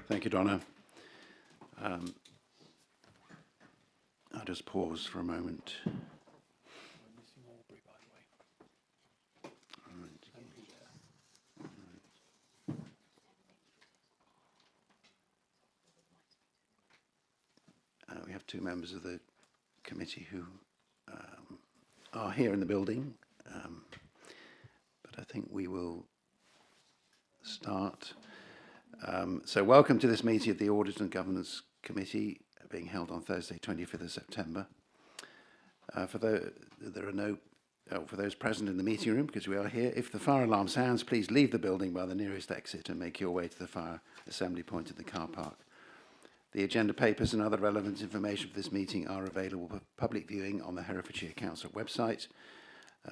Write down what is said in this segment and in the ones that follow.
Thank you, Donna. I'll just pause for a moment. We have two members of the committee who are here in the building, but I think we will start. So welcome to this meeting of the Audit and Governance Committee being held on Thursday, 25th of September. For those present in the meeting room, because we are here, if the fire alarm sounds, please leave the building by the nearest exit and make your way to the fire assembly point in the car park. The agenda papers and other relevant information for this meeting are available for public viewing on the Herefordshire Council website.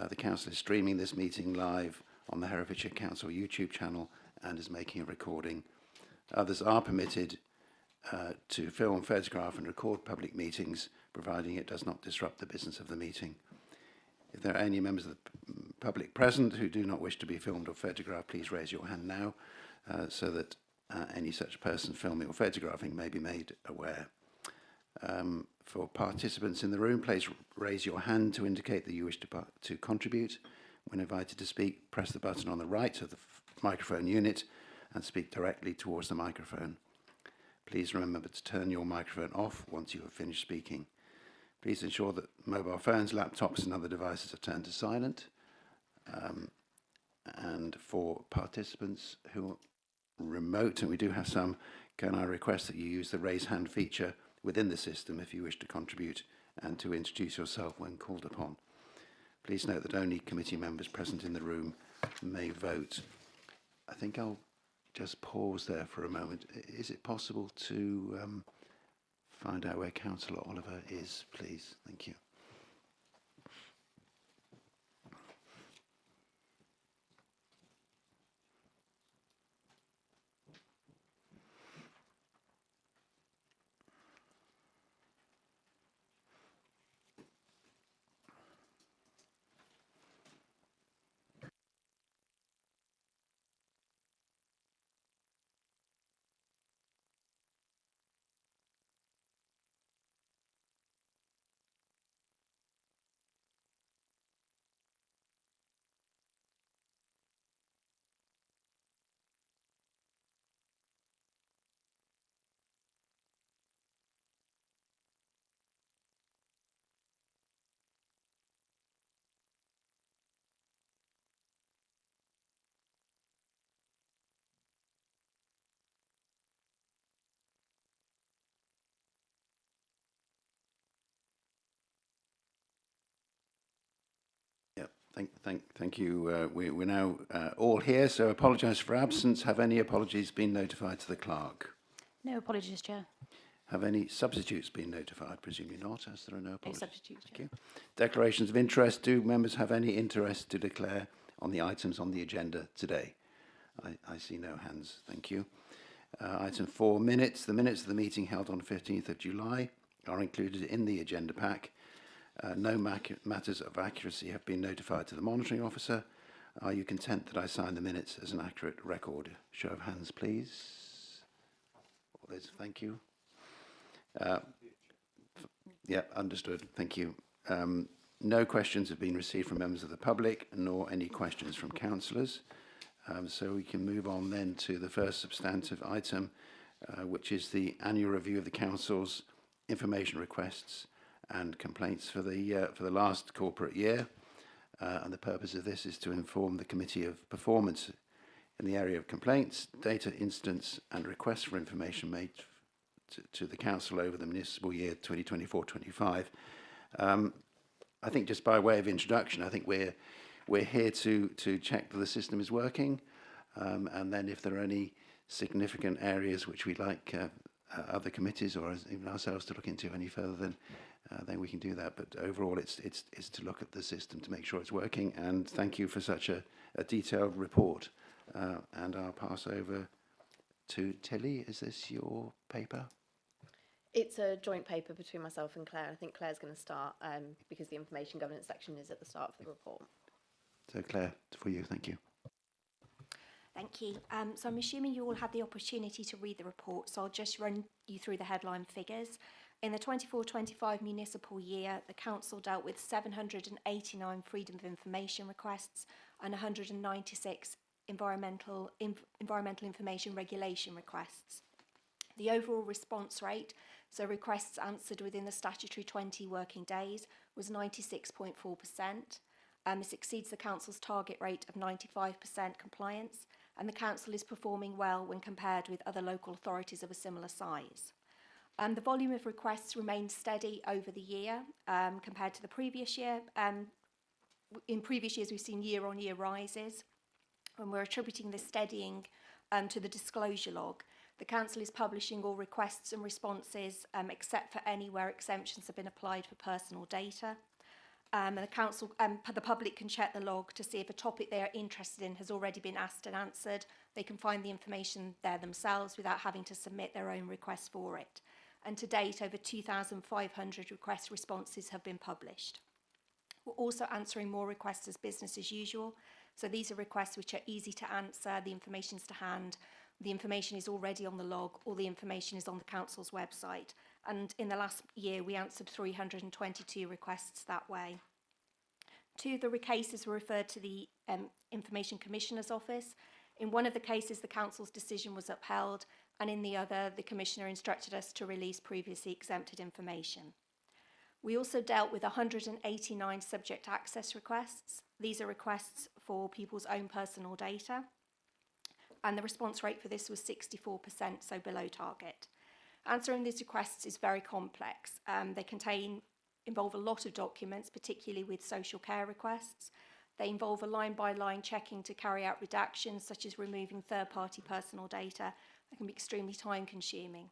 The Council is streaming this meeting live on the Herefordshire Council YouTube channel and is making a recording. Others are permitted to film, photograph and record public meetings, providing it does not disrupt the business of the meeting. If there are any members of the public present who do not wish to be filmed or photographed, please raise your hand now so that any such person filming or photographing may be made aware. For participants in the room, please raise your hand to indicate that you wish to contribute. When invited to speak, press the button on the right of the microphone unit and speak directly towards the microphone. Please remember to turn your microphone off once you have finished speaking. Please ensure that mobile phones, laptops and other devices are turned to silent. And for participants who are remote, and we do have some, can I request that you use the raise hand feature within the system if you wish to contribute and to introduce yourself when called upon. Please note that only committee members present in the room may vote. I think I'll just pause there for a moment. Is it possible to find out where Councillor Oliver is, please? Thank you. Thank you. We're now all here, so apologise for absence. Have any apologies been notified to the clerk? No apologies, Chair. Have any substitutes been notified? Presumably not, as there are no apologies. No substitutes, Thank you. Declarations of interest. Do members have any interest to declare on the items on the agenda today? I see no hands. Thank you. Item 4, minutes. The minutes of the meeting held on 15th of July are included in the agenda pack. No matters of accuracy have been notified to the monitoring officer. Are you content that I sign the minutes as an accurate record? Show of hands, please. All those, thank you. Yeah, understood. Thank you. No questions have been received from members of the public, nor any questions from councillors. So we can move on then to the first substantive item, which is the annual review of the council's information requests and complaints for the last corporate year. And the purpose of this is to inform the Committee of Performance in the area of complaints, data incidents and requests for information made to the Council over the municipal year 2024-25. I think just by way of introduction, I think we're here to check that the system is working, and then if there are any significant areas which we'd like other committees or even ourselves to look into any further, then we can do that. But overall, it's to look at the system to make sure it's working. And thank you for such a detailed report. And I'll pass over to Tilly. Is this your paper? It's a joint paper between myself and Claire. I think Claire's going to start because the information governance section is at the start of the report. So Claire, for you, thank you. Thank you. So I'm assuming you all had the opportunity to read the report, so I'll just run you through the headline figures. In the 24-25 municipal year, the council dealt with 789 freedom of information requests and 196 environmental information regulation requests. The overall response rate, so requests answered within the statutory 20 working days, was 96.4%. This exceeds the council's target rate of 95% compliance, and the council is performing well when compared with other local authorities of a similar size. The volume of requests remained steady over the year compared to the previous year. In previous years, we've seen year-on-year rises, and we're attributing this steadying to the disclosure log. The council is publishing all requests and responses except for any where exemptions have been applied for personal data. And the council, the public can check the log to see if a topic they are interested in has already been asked and answered. They can find the information there themselves without having to submit their own request for it. And to date, over 2,500 request responses have been published. We're also answering more requests as business as usual. So these are requests which are easy to answer, the information's to hand, the information is already on the log, or the information is on the council's website. And in the last year, we answered 322 requests that way. Two of the cases were referred to the Information Commissioner's Office. In one of the cases, the council's decision was upheld, and in the other, the Commissioner instructed us to release previously exempted information. We also dealt with 189 subject access requests. These are requests for people's own personal data, and the response rate for this was 64%, so below target. Answering these requests is very complex. They involve a lot of documents, particularly with social care requests. They involve a line-by-line checking to carry out redactions, such as removing third-party personal data. That can be extremely time-consuming.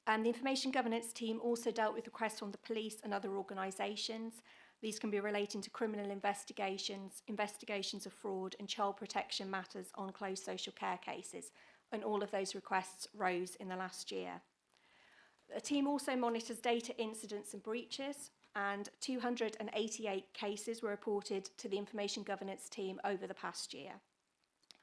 And the information governance team also dealt with requests from the police and other organisations. These can be relating to criminal investigations, investigations of fraud and child protection matters on closed social care cases. And all of those requests rose in the last year. The team also monitors data incidents and breaches, and 288 cases were reported to the information governance team over the past year.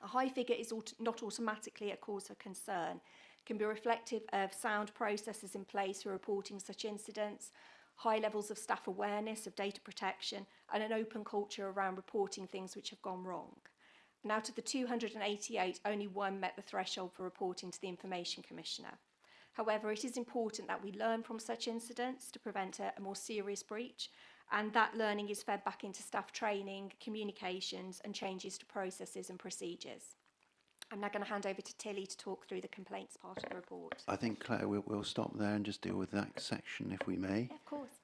A high figure is not automatically a cause for concern. It can be reflective of sound processes in place for reporting such incidents, high levels of staff awareness of data protection, and an open culture around reporting things which have gone wrong. And out of the 288, only one met the threshold for reporting to the Information Commissioner. However, it is important that we learn from such incidents to prevent a more serious breach, and that learning is fed back into staff training, communications, and changes to processes and procedures. I'm now going to hand over to Tilly to talk through the complaints part of the report. I think, Claire, we'll stop there and just deal with that section, if we may. Yeah, of course.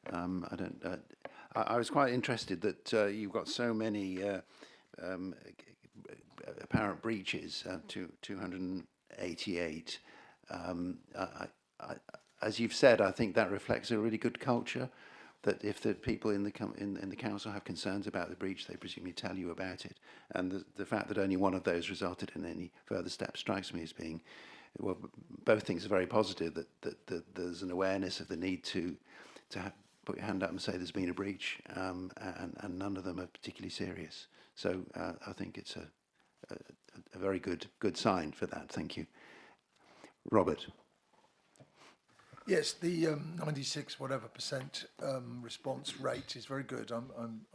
I was quite interested that you've got so many apparent breaches, 288. As you've said, I think that reflects a really good culture, that if the people in the council have concerns about the breach, they presumably tell you about it. And the fact that only one of those resulted in any further steps strikes me as being, well, both things are very positive, that there's an awareness of the need to put your hand up and say there's been a breach, and none of them are particularly serious. So I think it's a very good sign for that. Thank you. Robert. Yes, the 96 whatever percent response rate is very good. I'm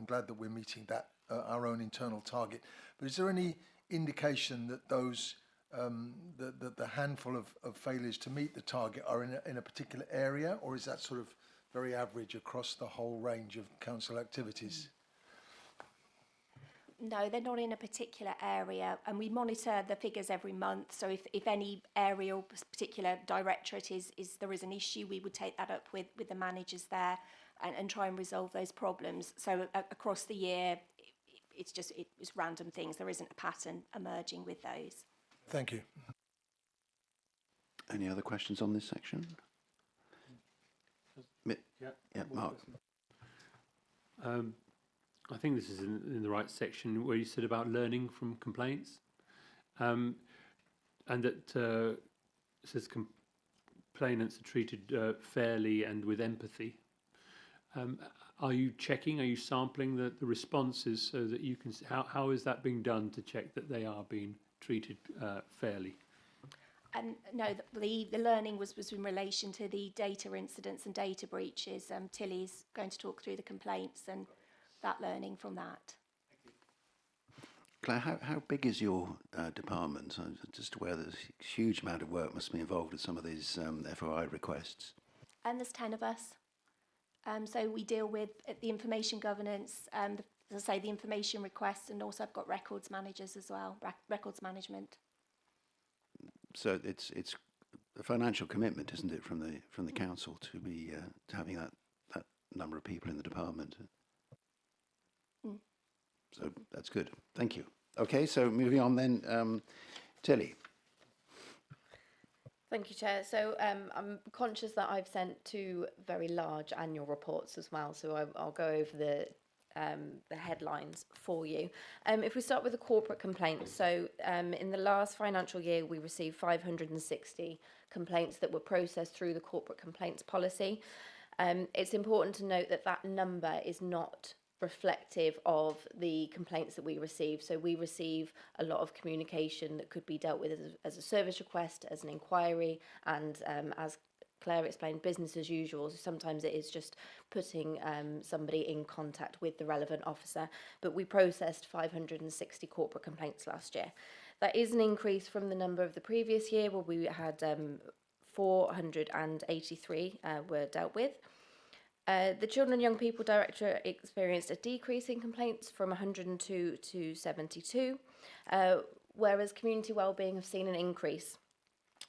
glad that we're meeting that our own internal target. But is there any indication that those the handful of failures to meet the target are in a particular area, or is that sort of very average across the whole range of council activities? No, they're not in a particular area, and we monitor the figures every month. So if any area or particular directorate there is an issue, we would take that up with the managers there and try and resolve those problems. So across the year, it's random things. There isn't a pattern emerging with those. Thank you. Any other questions on this section? Yeah, Mark. I think this is in the right section where you said about learning from complaints, and that it says complainants are treated fairly and with empathy. Are you checking, are you sampling the responses so that you can, how is that being done to check that they are being treated fairly? No, the learning was in relation to the data incidents and data breaches. Tilly's going to talk through the complaints and that learning from that. Claire, how big is your department? I'm just aware there's a huge amount of work must be involved with some of these FOI requests. And there's 10 of us. So we deal with the information governance, as I say, the information requests, and also I've got records managers as well, records management. So it's a financial commitment, isn't it, from the council to be to having that number of people in the department. So that's good. Thank you. Okay, so moving on then, Tilly. Thank you, Chair. So I'm conscious that I've sent 2 very large annual reports as well, so I'll go over the headlines for you. If we start with the corporate complaints, so in the last financial year we received 560 complaints that were processed through the corporate complaints policy. It's important to note that that number is not reflective of the complaints that we receive. So we receive a lot of communication that could be dealt with as a service request, as an inquiry, and as Claire explained, business as usual. So sometimes it is just putting somebody in contact with the relevant officer. But we processed 560 corporate complaints last year. That is an increase from the number of the previous year, where we had 483 were dealt with. The Children and Young People Directorate experienced a decrease in complaints from 102 to 72, whereas Community Wellbeing have seen an increase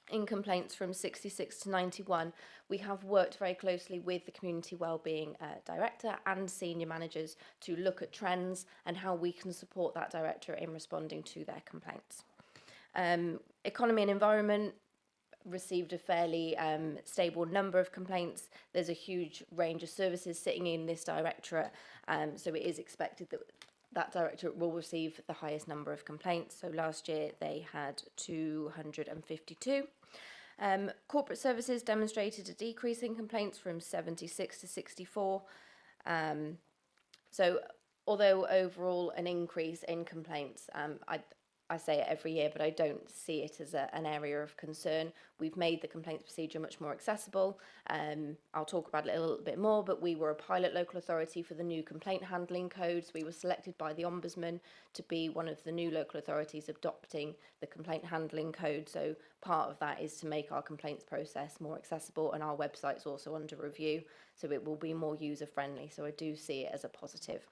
in complaints from 66 to 91. We have worked very closely with the Community Wellbeing Director and senior managers to look at trends and how we can support that directorate in responding to their complaints. Economy and Environment received a fairly stable number of complaints. There's a huge range of services sitting in this directorate, so it is expected that that directorate will receive the highest number of complaints. So last year they had 252. Corporate Services demonstrated a decrease in complaints from 76 to 64. So although overall an increase in complaints, I say it every year, but I don't see it as an area of concern. We've made the complaints procedure much more accessible. I'll talk about it a little bit more, but we were a pilot local authority for the new complaint handling codes. We were selected by the Ombudsman to be one of the new local authorities adopting the complaint handling code. So part of that is to make our complaints process more accessible, and our website's also under review, so it will be more user friendly. So I do see it as a positive.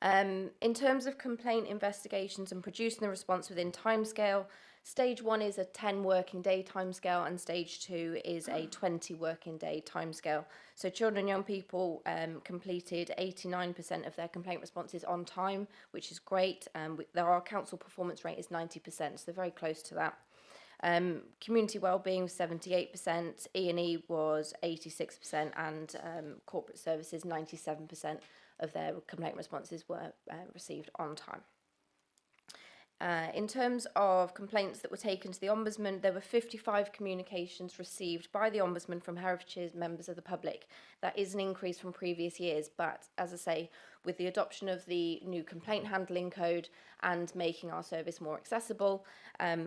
In terms of complaint investigations and producing the response within timescale, stage 1 is a 10 working day timescale and stage 2 is a 20 working day timescale. So Children and Young People completed 89% of their complaint responses on time, which is great. Our council performance rate is 90%, so they're very close to that. Community Wellbeing was 78%, E&E was 86%, and Corporate Services 97% of their complaint responses were received on time. In terms of complaints that were taken to the Ombudsman, there were 55 communications received by the Ombudsman from Herefordshire members of the public. That is an increase from previous years, but as I say, with the adoption of the new complaint handling code and making our service more accessible,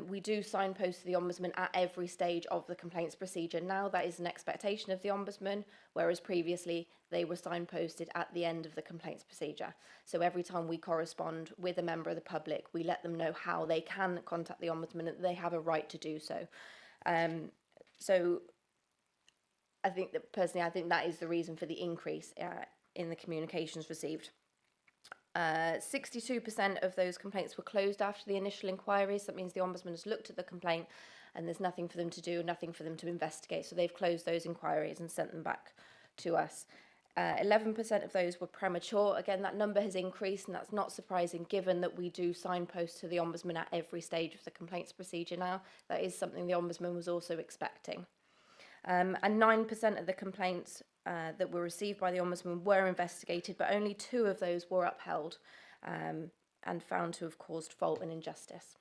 we do signpost to the Ombudsman at every stage of the complaints procedure. Now that is an expectation of the Ombudsman, whereas previously they were signposted at the end of the complaints procedure. So every time we correspond with a member of the public, we let them know how they can contact the Ombudsman and that they have a right to do so. So I think that personally, I think that is the reason for the increase in the communications received. 62% of those complaints were closed after the initial inquiries. That means the Ombudsman has looked at the complaint and there's nothing for them to do, nothing for them to investigate. So they've closed those inquiries and sent them back to us. 11% of those were premature. Again, that number has increased, and that's not surprising given that we do signpost to the Ombudsman at every stage of the complaints procedure now. That is something the Ombudsman was also expecting. And 9% of the complaints that were received by the Ombudsman were investigated, but only 2 of those were upheld and found to have caused fault and injustice.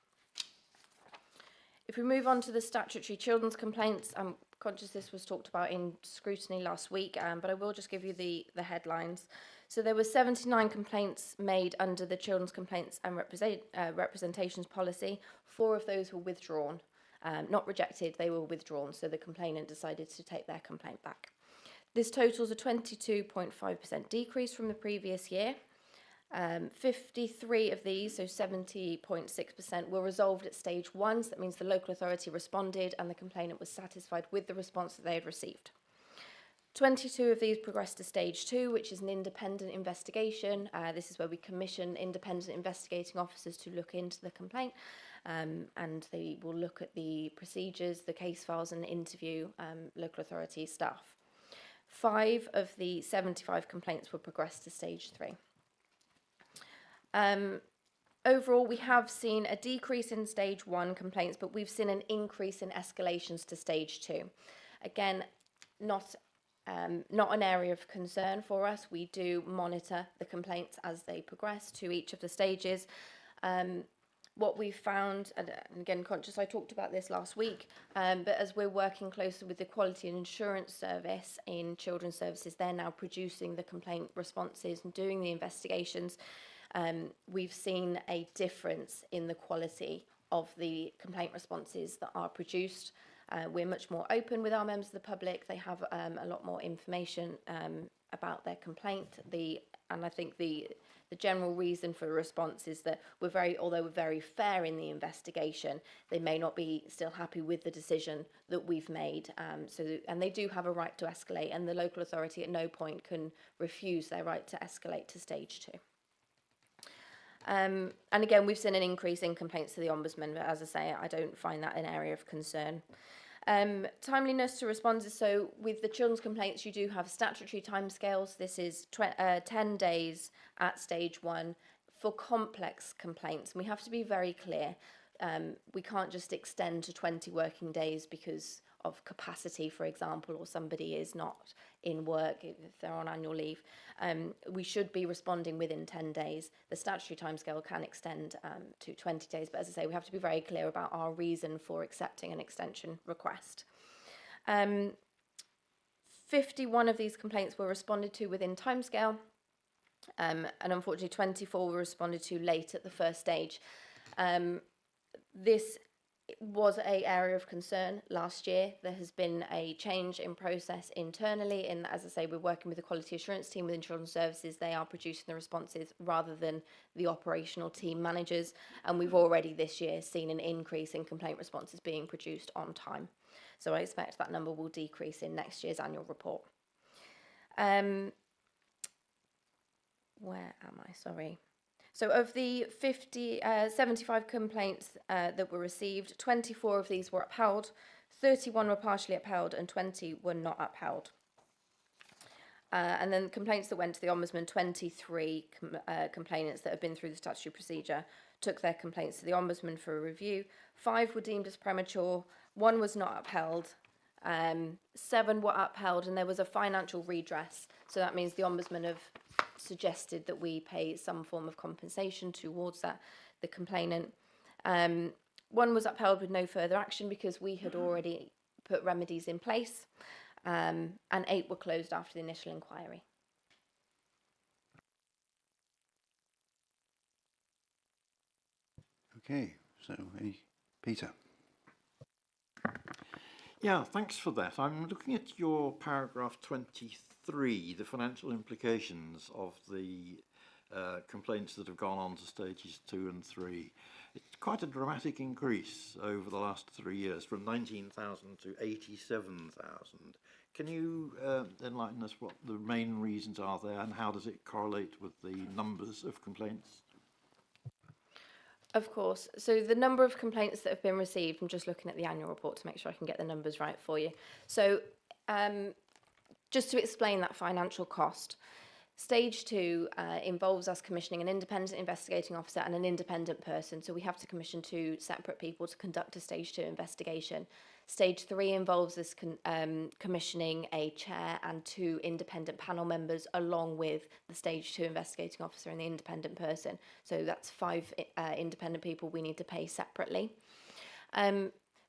If we move on to the statutory children's complaints, I'm conscious this was talked about in scrutiny last week, but I will just give you the headlines. So there were 79 complaints made under the Children's Complaints and Representations Policy. 4 of those were withdrawn, not rejected, they were withdrawn, so the complainant decided to take their complaint back. This totals a 22.5% decrease from the previous year. 53 of these, so 70.6%, were resolved at stage 1, so that means the local authority responded and the complainant was satisfied with the response that they had received. 22 of these progressed to stage 2, which is an independent investigation. This is where we commission independent investigating officers to look into the complaint, and they will look at the procedures, the case files, and interview local authority staff. 5 of the 75 complaints were progressed to stage 3. Overall, we have seen a decrease in stage 1 complaints, but we've seen an increase in escalations to stage 2. Again, not an area of concern for us. We do monitor the complaints as they progress to each of the stages. What we've found, and again, conscious I talked about this last week, but as we're working closely with the Quality and Insurance Service in Children's Services, they're now producing the complaint responses and doing the investigations. We've seen a difference in the quality of the complaint responses that are produced. We're much more open with our members of the public. They have a lot more information about their complaint. And I think the general reason for the response is that although we're very fair in the investigation, they may not be still happy with the decision that we've made. And they do have a right to escalate, and the local authority at no point can refuse their right to escalate to stage 2. And again, we've seen an increase in complaints to the Ombudsman, but as I say, I don't find that an area of concern. Timeliness to responses. So with the children's complaints, you do have statutory timescales. This is 10 days at stage 1 for complex complaints. And we have to be very clear. We can't just extend to 20 working days because of capacity, for example, or somebody is not in work if they're on annual leave. We should be responding within 10 days. The statutory timescale can extend to 20 days, but as I say, we have to be very clear about our reason for accepting an extension request. 51 of these complaints were responded to within timescale, and unfortunately 24 were responded to late at the first stage. This was an area of concern last year. There has been a change in process internally, and as I say, we're working with the quality assurance team within Children's Services. They are producing the responses rather than the operational team managers, and we've already this year seen an increase in complaint responses being produced on time. So I expect that number will decrease in next year's annual report. Where am I? Sorry. So of the 75 complaints that were received, 24 of these were upheld, 31 were partially upheld, and 20 were not upheld. And then complaints that went to the Ombudsman, 23 complainants that have been through the statutory procedure took their complaints to the Ombudsman for a review. 5 were deemed as premature, 1 was not upheld, 7 were upheld, and there was a financial redress. So that means the Ombudsman have suggested that we pay some form of compensation towards the complainant. 1 was upheld with no further action because we had already put remedies in place, and 8 were closed after the initial inquiry. Okay, so Peter. Yeah, thanks for that. I'm looking at your paragraph 23, the financial implications of the complaints that have gone on to stages 2 and 3. It's quite a dramatic increase over the last 3 years, from 19,000 to 87,000. Can you enlighten us what the main reasons are there, and how does it correlate with the numbers of complaints? Of course. So the number of complaints that have been received, I'm just looking at the annual report to make sure I can get the numbers right for you. So just to explain that financial cost, stage 2 involves us commissioning an independent investigating officer and an independent person. So we have to commission 2 separate people to conduct a stage 2 investigation. Stage 3 involves us commissioning a chair and 2 independent panel members along with the stage 2 investigating officer and the independent person. So that's 5 independent people we need to pay separately.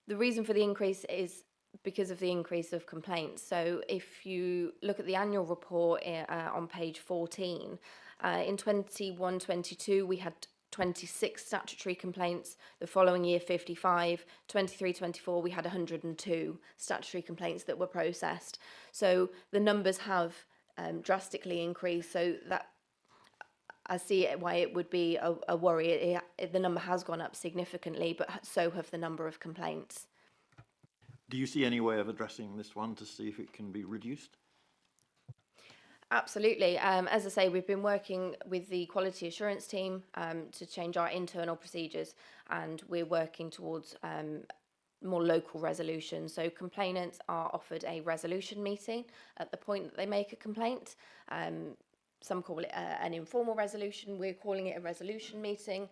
The reason for the increase is because of the increase of complaints. So if you look at the annual report on page 14, in 21-22 we had 26 statutory complaints. The following year 55, 23-24 we had 102 statutory complaints that were processed. So the numbers have drastically increased. So that I see why it would be a worry. The number has gone up significantly, but so have the number of complaints. Do you see any way of addressing this one to see if it can be reduced? Absolutely. As I say, we've been working with the quality assurance team to change our internal procedures, and we're working towards more local resolution. So complainants are offered a resolution meeting at the point that they make a complaint. Some call it an informal resolution. We're calling it a resolution meeting.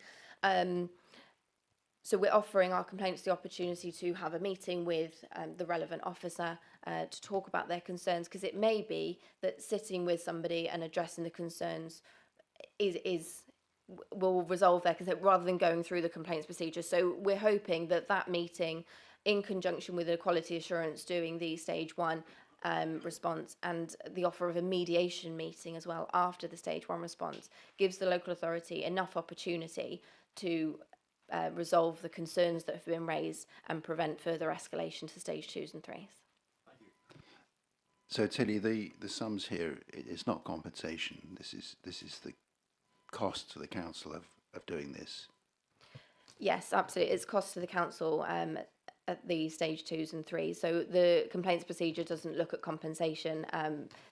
So we're offering our complainants the opportunity to have a meeting with the relevant officer to talk about their concerns, because it may be that sitting with somebody and addressing the concerns will resolve their concern rather than going through the complaints procedure. So we're hoping that that meeting, in conjunction with the quality assurance doing the stage 1 response and the offer of a mediation meeting as well after the stage 1 response, gives the local authority enough opportunity to resolve the concerns that have been raised and prevent further escalation to stage 2s and 3s. So Tilly, the sums here, it's not compensation. This is the cost to the council of doing this. Yes, absolutely. It's cost to the council at the stage 2s and 3s. So the complaints procedure doesn't look at compensation.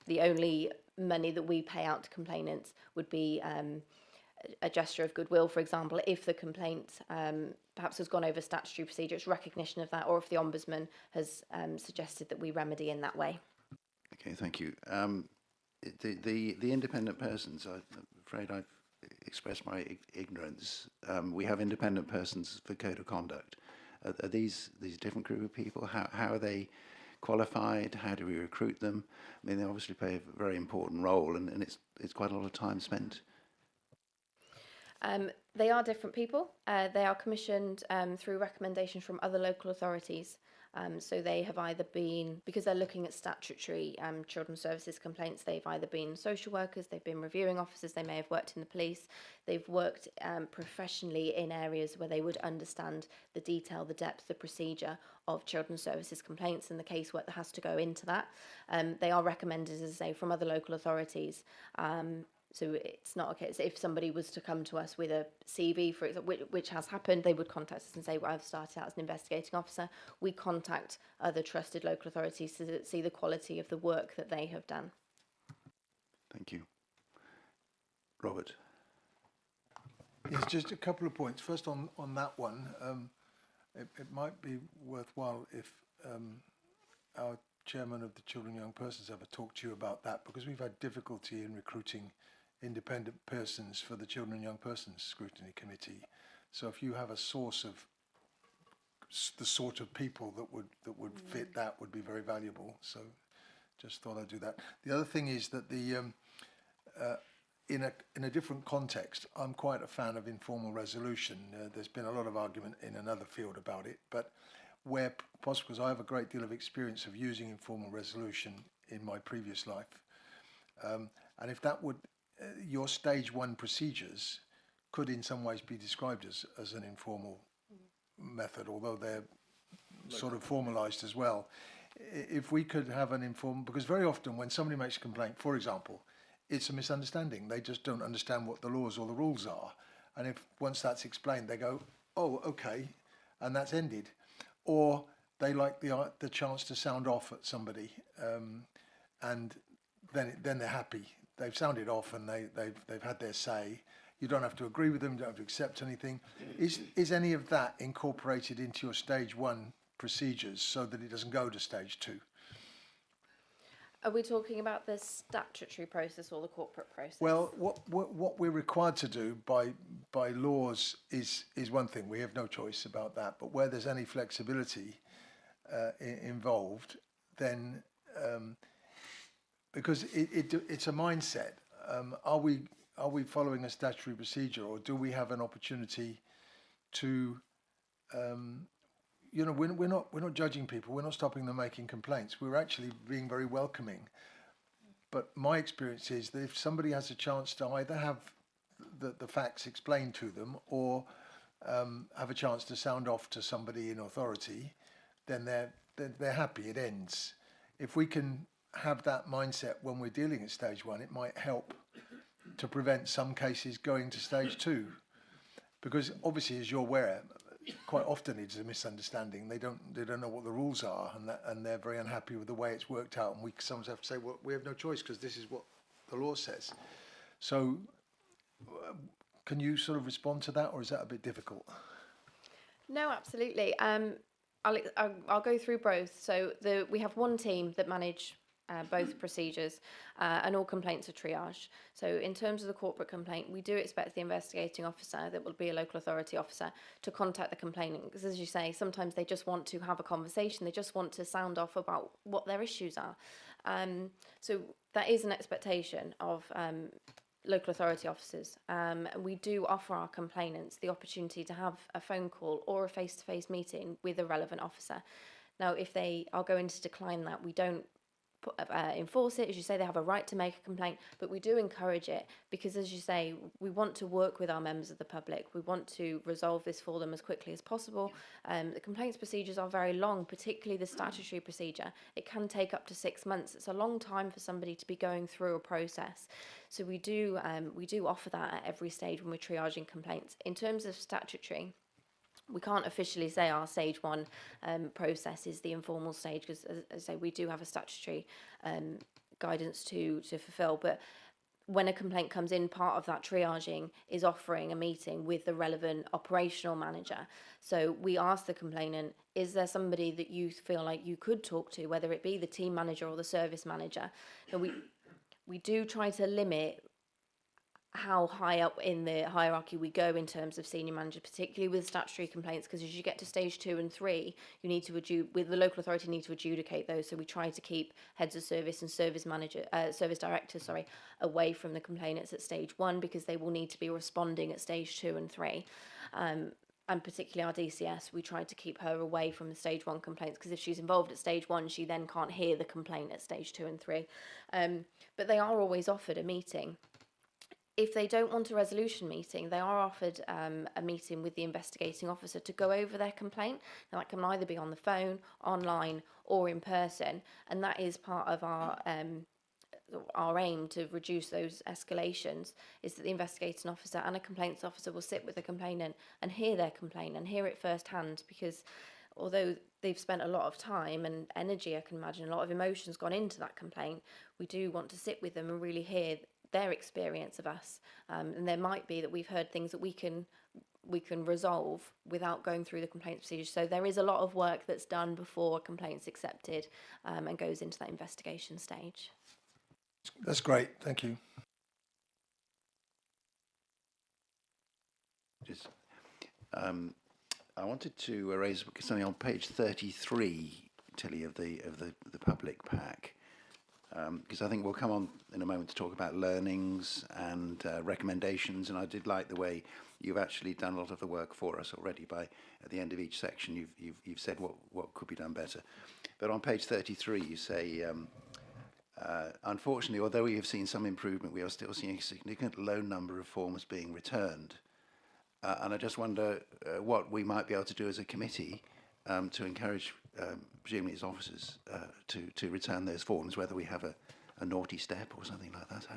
The only money that we pay out to complainants would be a gesture of goodwill, for example, if the complaint perhaps has gone over statutory procedure, it's recognition of that, or if the Ombudsman has suggested that we remedy in that way. Okay, thank you. The independent persons, I'm afraid I've expressed my ignorance. We have independent persons for code of conduct. Are these different group of people? How are they qualified? How do we recruit them? I mean, they obviously play a very important role, and it's quite a lot of time spent. They are different people. They are commissioned through recommendations from other local authorities. So they have either been, because they're looking at statutory children's services complaints, they've either been social workers, they've been reviewing officers, they may have worked in the police, they've worked professionally in areas where they would understand the detail, the depth, the procedure of children's services complaints and the casework that has to go into that. They are recommended, as I say, from other local authorities. So it's not a case, if somebody was to come to us with a CV, for example, which has happened, they would contact us and say, well, I've started out as an investigating officer. We contact other trusted local authorities to see the quality of the work that they have done. Thank you. Robert. Yes, just a couple of points. First on that one, it might be worthwhile if our chairman of the Children and Young Persons ever talked to you about that, because we've had difficulty in recruiting independent persons for the Children and Young Persons Scrutiny Committee. So if you have a source of the sort of people that would fit, that would be very valuable. So just thought I'd do that. The other thing is that the in a different context, I'm quite a fan of informal resolution. There's been a lot of argument in another field about it, but where possible, because I have a great deal of experience of using informal resolution in my previous life, and if that would, your stage 1 procedures could in some ways be described as an informal method, although they're sort of formalised as well. If we could have an informal, because very often when somebody makes a complaint, for example, it's a misunderstanding. They just don't understand what the laws or the rules are. And if once that's explained, they go, oh, okay, and that's ended. Or they like the chance to sound off at somebody, and then they're happy. They've sounded off and they've had their say. You don't have to agree with them. You don't have to accept anything. Is any of that incorporated into your stage 1 procedures so that it doesn't go to stage 2? Are we talking about the statutory process or the corporate process? Well, what we're required to do by laws is one thing. We have no choice about that. But where there's any flexibility involved, then because it's a mindset. Are we following a statutory procedure, or do we have an opportunity to you know, we're not judging people. We're not stopping them making complaints. We're actually being very welcoming. But my experience is that if somebody has a chance to either have the facts explained to them or have a chance to sound off to somebody in authority, then they're happy. It ends. If we can have that mindset when we're dealing at stage one, it might help to prevent some cases going to stage two. Because obviously, as you're aware, quite often it's a misunderstanding. They don't know what the rules are, and they're very unhappy with the way it's worked out. And we sometimes have to say, well, we have no choice because this is what the law says. So, can you sort of respond to that, or is that a bit difficult? No, absolutely. I'll go through both. So we have one team that manage both procedures, and all complaints are triaged. So in terms of the corporate complaint, we do expect the investigating officer, that will be a local authority officer, to contact the complainant, because as you say, sometimes they just want to have a conversation, they just want to sound off about what their issues are. So that is an expectation of local authority officers. We do offer our complainants the opportunity to have a phone call or a face-to-face meeting with a relevant officer. Now, if they are going to decline that, we don't enforce it. As you say, they have a right to make a complaint, but we do encourage it because, as you say, we want to work with our members of the public. We want to resolve this for them as quickly as possible. The complaints procedures are very long, particularly the statutory procedure. It can take up to 6 months. It's a long time for somebody to be going through a process. So we do offer that at every stage when we're triaging complaints. In terms of statutory, we can't officially say our stage one process is the informal stage because, as I say, we do have a statutory guidance to fulfil. But when a complaint comes in, part of that triaging is offering a meeting with the relevant operational manager. So we ask the complainant, is there somebody that you feel like you could talk to, whether it be the team manager or the service manager? And we do try to limit how high up in the hierarchy we go in terms of senior manager, particularly with statutory complaints, because as you get to stage 2 and 3, you need to with the local authority need to adjudicate those. So we try to keep heads of service and service directors, away from the complainants at stage 1 because they will need to be responding at stage 2 and 3. And particularly our DCS, we try to keep her away from the stage 1 complaints because if she's involved at stage 1, she then can't hear the complaint at stage 2 and 3. But they are always offered a meeting. If they don't want a resolution meeting, they are offered a meeting with the investigating officer to go over their complaint. Now, that can either be on the phone, online, or in person, and that is part of our aim to reduce those escalations, is that the investigating officer and a complaints officer will sit with the complainant and hear their complaint and hear it firsthand, because although they've spent a lot of time and energy, I can imagine, a lot of emotions gone into that complaint, we do want to sit with them and really hear their experience of us, and there might be that we've heard things that we can resolve without going through the complaints procedure. So there is a lot of work that's done before a complaint's accepted and goes into that investigation stage. That's great, thank you. Just, I wanted to raise something on page 33, Tilly, of the public pack. Because I think we'll come on in a moment to talk about learnings and recommendations, and I did like the way you've actually done a lot of the work for us already. By at the end of each section, you've said what could be done better. But on page 33, you say, unfortunately, although we have seen some improvement, we are still seeing a significant low number of forms being returned. And I just wonder what we might be able to do as a committee to encourage presumably as officers to return those forms, whether we have a naughty step or something like that.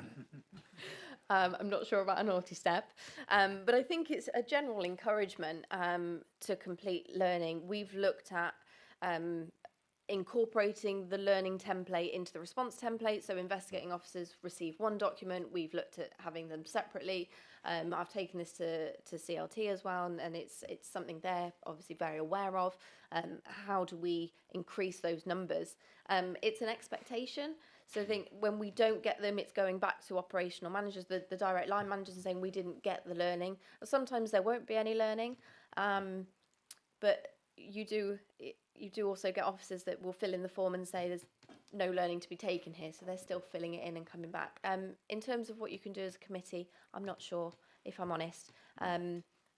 I'm not sure about a naughty step, but I think it's a general encouragement to complete learning. We've looked at incorporating the learning template into the response template, so investigating officers receive one document. We've looked at having them separately. I've taken this to CLT as well, and it's something they're obviously very aware of. How do we increase those numbers? It's an expectation. So I think when we don't get them, it's going back to operational managers, the direct line managers, and saying we didn't get the learning. Sometimes there won't be any learning, but you do also get officers that will fill in the form and say there's no learning to be taken here, so they're still filling it in and coming back. In terms of what you can do as a committee, I'm not sure, if I'm honest.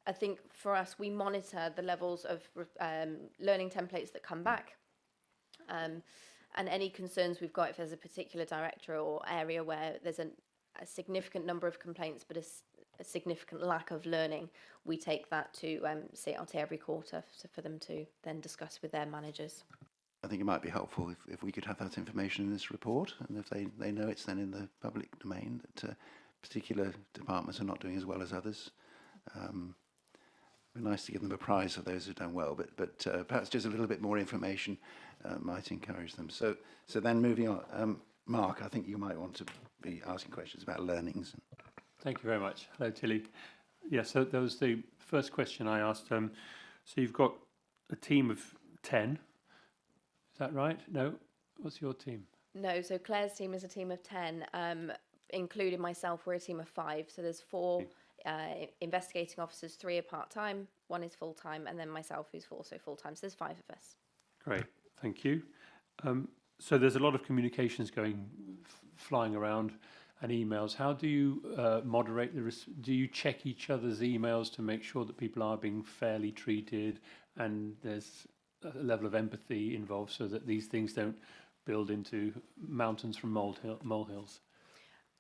I think for us, we monitor the levels of learning templates that come back. And any concerns we've got, if there's a particular director or area where there's a significant number of complaints but a significant lack of learning, we take that to CLT every quarter for them to then discuss with their managers. I think it might be helpful if we could have that information in this report, and if they know it's then in the public domain, that particular departments are not doing as well as others. It'd be nice to give them a prize for those who've done well, but perhaps just a little bit more information might encourage them. So then moving on, Mark, I think you might want to be asking questions about learnings. Thank you very much. Hello, Tilly. Yeah, so that was the first question I asked. So you've got a team of 10. Is that right? No? What's your team? No, so Claire's team is a team of 10, including myself, we're a team of 5. So there's 4 investigating officers, 3 are part-time, 1 is full-time, and then myself who's also full-time. So there's 5 of us. Great, thank you. So there's a lot of communications flying around and emails. How do you moderate do you check each other's emails to make sure that people are being fairly treated and there's a level of empathy involved so that these things don't build into mountains from molehills?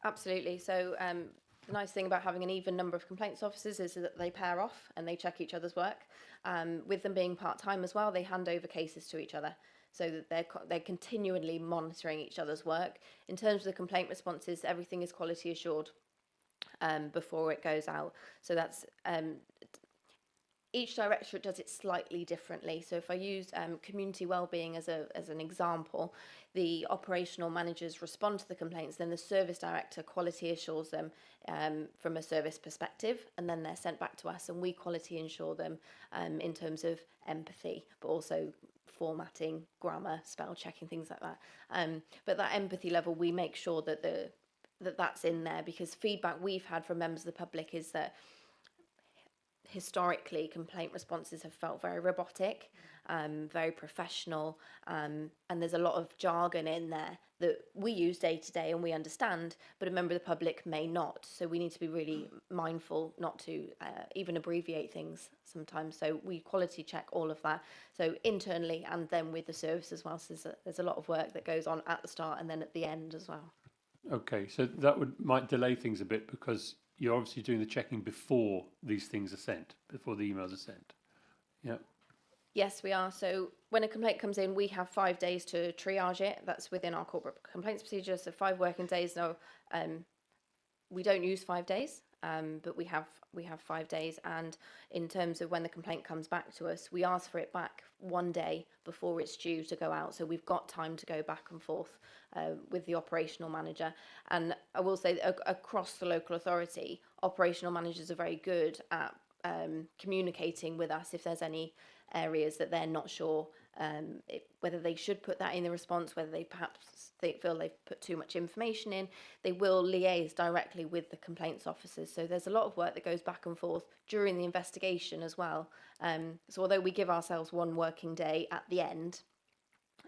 Absolutely. So the nice thing about having an even number of complaints officers is that they pair off and they check each other's work. With them being part-time as well, they hand over cases to each other so that they're continually monitoring each other's work. In terms of the complaint responses, everything is quality assured before it goes out. So that's each directorate does it slightly differently. So if I use community wellbeing as an example, the operational managers respond to the complaints, then the service director quality assures them from a service perspective, and then they're sent back to us and we quality ensure them in terms of empathy, but also formatting, grammar, spell checking, things like that. But that empathy level, we make sure that that's in there, because feedback we've had from members of the public is that historically complaint responses have felt very robotic, very professional, and there's a lot of jargon in there that we use day to day and we understand, but a member of the public may not. So we need to be really mindful not to even abbreviate things sometimes. So we quality check all of that. So internally and then with the service as well. So there's a lot of work that goes on at the start and then at the end as well. Okay, so that might delay things a bit because you're obviously doing the checking before these things are sent, before the emails are sent. Yeah. Yes, we are. So when a complaint comes in, we have 5 days to triage it. That's within our corporate complaints procedure. So 5 working days. No, we don't use 5 days, but we have 5 days. And in terms of when the complaint comes back to us, we ask for it back 1 day before it's due to go out. So we've got time to go back and forth with the operational manager. And I will say across the local authority, operational managers are very good at communicating with us if there's any areas that they're not sure whether they should put that in the response, whether they feel they've put too much information in. They will liaise directly with the complaints officers. So there's a lot of work that goes back and forth during the investigation as well. So although we give ourselves 1 working day at the end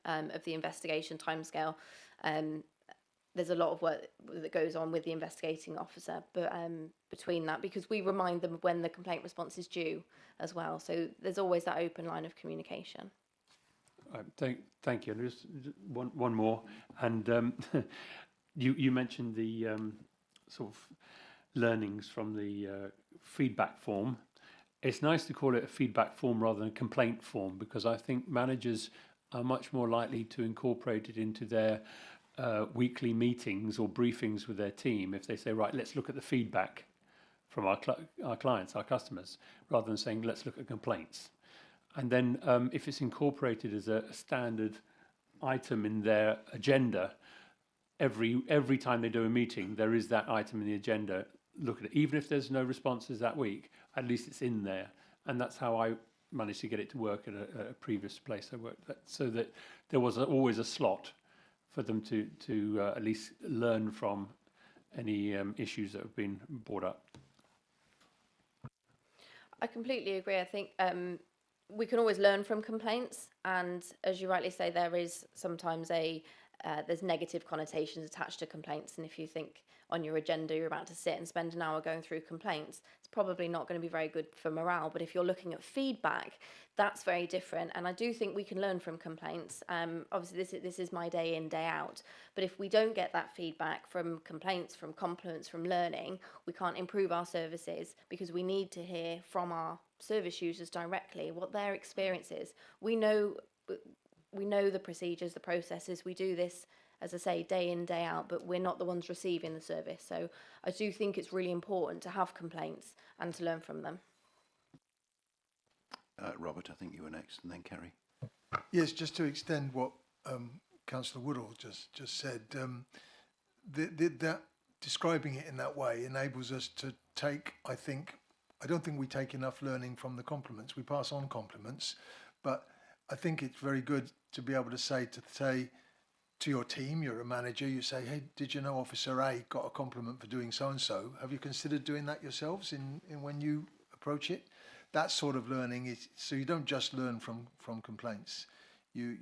of the investigation timescale, there's a lot of work that goes on with the investigating officer, but between that, because we remind them when the complaint response is due as well. So there's always that open line of communication. Thank you. And just one more. And you mentioned the sort of learnings from the feedback form. It's nice to call it a feedback form rather than a complaint form, because I think managers are much more likely to incorporate it into their weekly meetings or briefings with their team if they say, right, let's look at the feedback from our clients, our customers, rather than saying, let's look at complaints. And then if it's incorporated as a standard item in their agenda, every time they do a meeting, there is that item in the agenda. Look at it. Even if there's no responses that week, at least it's in there. And that's how I managed to get it to work at a previous place I worked at, so that there was always a slot for them to at least learn from any issues that have been brought up. I completely agree. I think we can always learn from complaints, and as you rightly say, there is sometimes a there's negative connotations attached to complaints, and if you think on your agenda you're about to sit and spend an hour going through complaints, it's probably not going to be very good for morale. But if you're looking at feedback, that's very different, and I do think we can learn from complaints. Obviously this is my day in, day out, but if we don't get that feedback from complaints, from compliments, from learning, we can't improve our services, because we need to hear from our service users directly what their experience is. We know the procedures, the processes. We do this, as I say, day in, day out, but we're not the ones receiving the service. So I do think it's really important to have complaints and to learn from them. Robert, I think you were next, and then Kerry. Yes, just to extend what Councillor Woodall just said, that describing it in that way enables us to take, I don't think we take enough learning from the compliments. We pass on compliments, but I think it's very good to be able to say to your team, you're a manager, you say, hey, did you know Officer A got a compliment for doing so-and-so? Have you considered doing that yourselves in when you approach it? That sort of learning is, so you don't just learn from complaints. You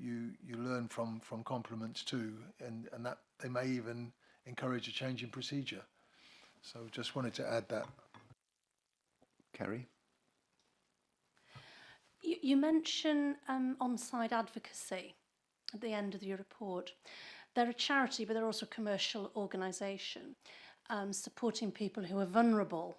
learn from compliments too, and that they may even encourage a change in procedure. So just wanted to add that. Kerry? You mention on-site advocacy at the end of your report. They're a charity, but they're also a commercial organisation, supporting people who are vulnerable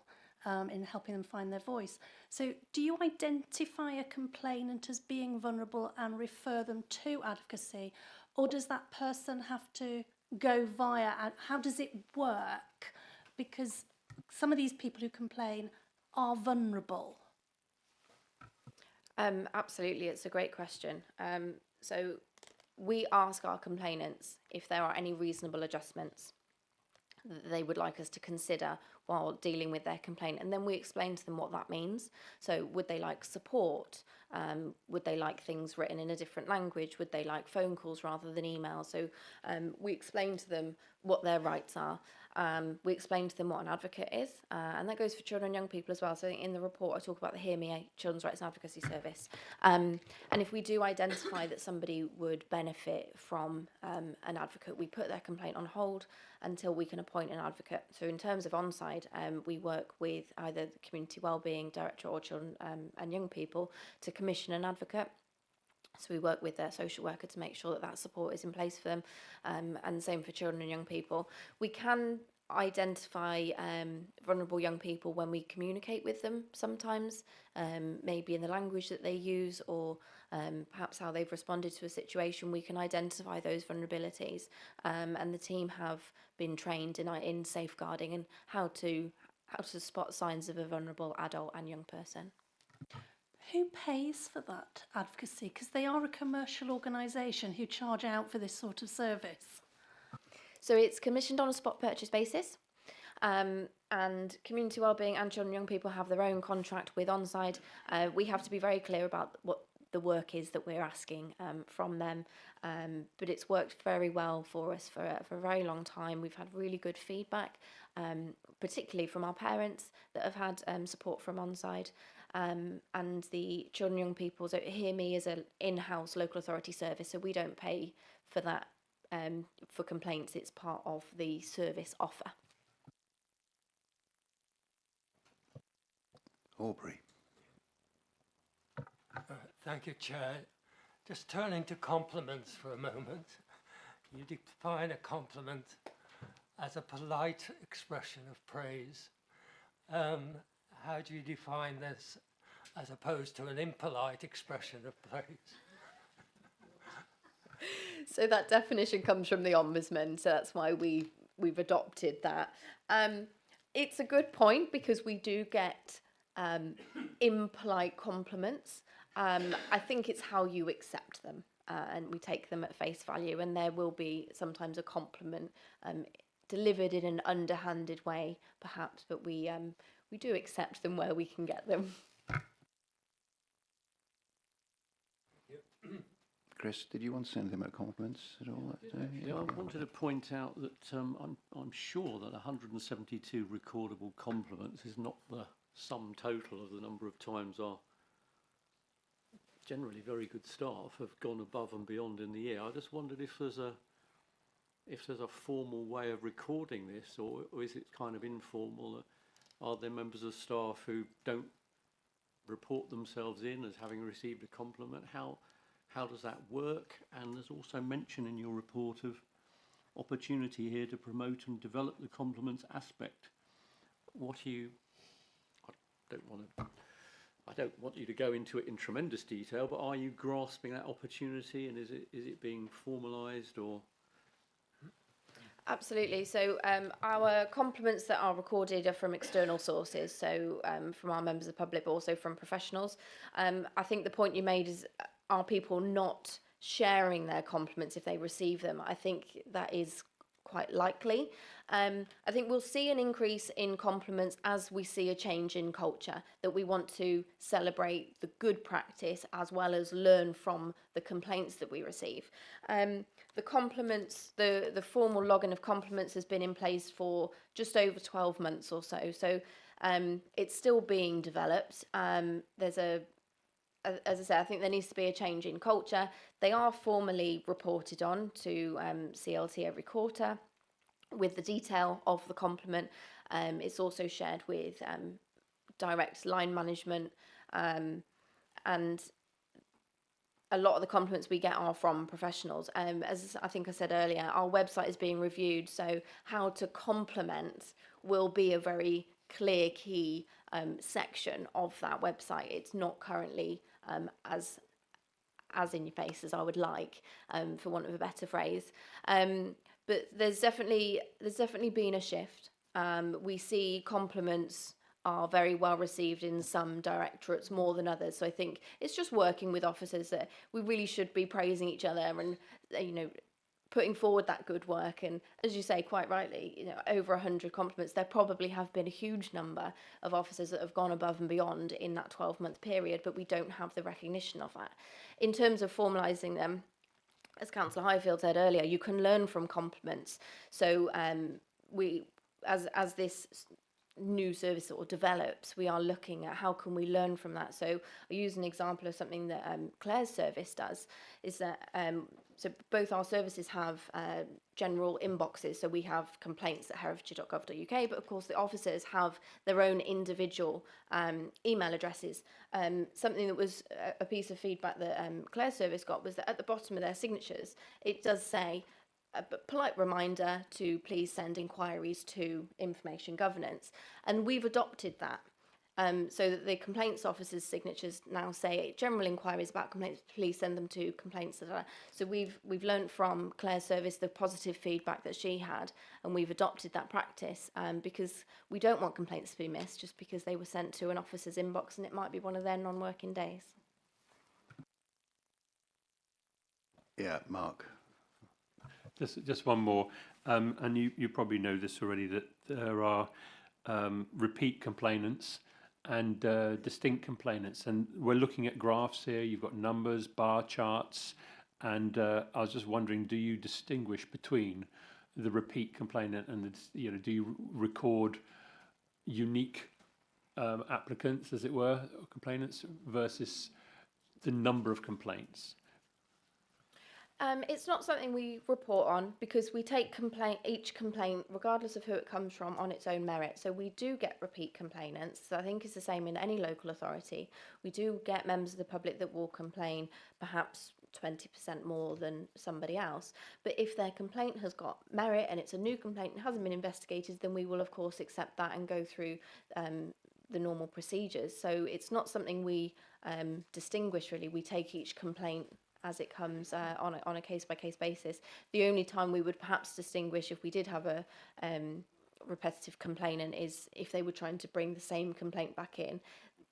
in helping them find their voice. So do you identify a complainant as being vulnerable and refer them to advocacy, or does that person have to go via, how does it work? Because some of these people who complain are vulnerable. Absolutely, it's a great question. So we ask our complainants if there are any reasonable adjustments that they would like us to consider while dealing with their complaint, and then we explain to them what that means. So would they like support? Would they like things written in a different language? Would they like phone calls rather than emails? So we explain to them what their rights are. We explain to them what an advocate is, and that goes for children and young people as well. So in the report I talk about the Hear Me Children's Rights and Advocacy Service. And if we do identify that somebody would benefit from an advocate, we put their complaint on hold until we can appoint an advocate. So in terms of on-site, we work with either the Community Wellbeing Director or Children and Young People to commission an advocate. So we work with their social worker to make sure that that support is in place for them, and the same for children and young people. We can identify vulnerable young people when we communicate with them sometimes, maybe in the language that they use, or perhaps how they've responded to a situation. We can identify those vulnerabilities, and the team have been trained in safeguarding and how to spot signs of a vulnerable adult and young person. Who pays for that advocacy? Because they are a commercial organisation who charge out for this sort of service. So it's commissioned on a spot purchase basis, and Community Wellbeing and Children and Young People have their own contract with Onside. We have to be very clear about what the work is that we're asking from them, but it's worked very well for us for a very long time. We've had really good feedback, particularly from our parents that have had support from Onside. And the Children and Young People, so Hear Me is an in-house local authority service, so we don't pay for that for complaints. It's part of the service offer. Aubrey. Thank you, Chair. Just turning to compliments for a moment. You define a compliment as a polite expression of praise. How do you define this as opposed to an impolite expression of praise? So that definition comes from the Ombudsman, so that's why we've adopted that. It's a good point, because we do get impolite compliments. I think it's how you accept them, and we take them at face value, and there will be sometimes a compliment delivered in an underhanded way, perhaps, but we do accept them where we can get them. Chris, did you want to say anything about compliments at all? Yeah, I wanted to point out that I'm sure that 172 recordable compliments is not the sum total of the number of times our generally very good staff have gone above and beyond in the year. I just wondered if there's a if there's a formal way of recording this, or is it kind of informal? Are there members of staff who don't report themselves in as having received a compliment? How does that work? And there's also mention in your report of opportunity here to promote and develop the compliments aspect. I don't want you to go into it in tremendous detail, but are you grasping that opportunity, and is it being formalised or? Absolutely. So our compliments that are recorded are from external sources, so from our members of the public, but also from professionals. I think the point you made is, are people not sharing their compliments if they receive them? I think that is quite likely. I think we'll see an increase in compliments as we see a change in culture, that we want to celebrate the good practice as well as learn from the complaints that we receive. The compliments, the formal login of compliments has been in place for just over 12 months or so. So it's still being developed. As I say, I think there needs to be a change in culture. They are formally reported on to CLT every quarter with the detail of the compliment. It's also shared with direct line management, and a lot of the compliments we get are from professionals. As I think I said earlier, our website is being reviewed, so how to compliment will be a very clear key section of that website. It's not currently as in your face as I would like, for want of a better phrase. But there's definitely been a shift. We see compliments are very well received in some directorates more than others. So I think it's just working with officers that we really should be praising each other and, putting forward that good work. And as you say, quite rightly, over 100 compliments, there probably have been a huge number of officers that have gone above and beyond in that 12-month period, but we don't have the recognition of that. In terms of formalising them, as Councillor Highfield said earlier, you can learn from compliments. So as this new service sort of develops, we are looking at how can we learn from that. So I use an example of something that Claire's service does, is that so both our services have general inboxes. So we have complaints at herefordshire.gov.uk, but of course the officers have their own individual email addresses. Something that was a piece of feedback that Claire's service got was that at the bottom of their signatures, it does say a polite reminder to please send inquiries to information governance. And we've adopted that. So that the complaints officer's signatures now say general inquiries about complaints, please send them to complaints. So we've learnt from Claire's service the positive feedback that she had, and we've adopted that practice because we don't want complaints to be missed just because they were sent to an officer's inbox and it might be one of their non-working days. Yeah, Mark. Just one more, and you probably know this already, that there are repeat complainants and distinct complainants, and we're looking at graphs here. You've got numbers, bar charts, and I was just wondering, do you distinguish between the repeat complainant and do you record unique applicants, as it were, or complainants, versus the number of complaints? It's not something we report on because we take each complaint, regardless of who it comes from, on its own merit. So we do get repeat complainants. So I think it's the same in any local authority. We do get members of the public that will complain perhaps 20% more than somebody else. But if their complaint has got merit and it's a new complaint and hasn't been investigated, then we will of course accept that and go through the normal procedures. So it's not something we distinguish really. We take each complaint as it comes on a case-by-case basis. The only time we would perhaps distinguish if we did have a repetitive complainant is if they were trying to bring the same complaint back in.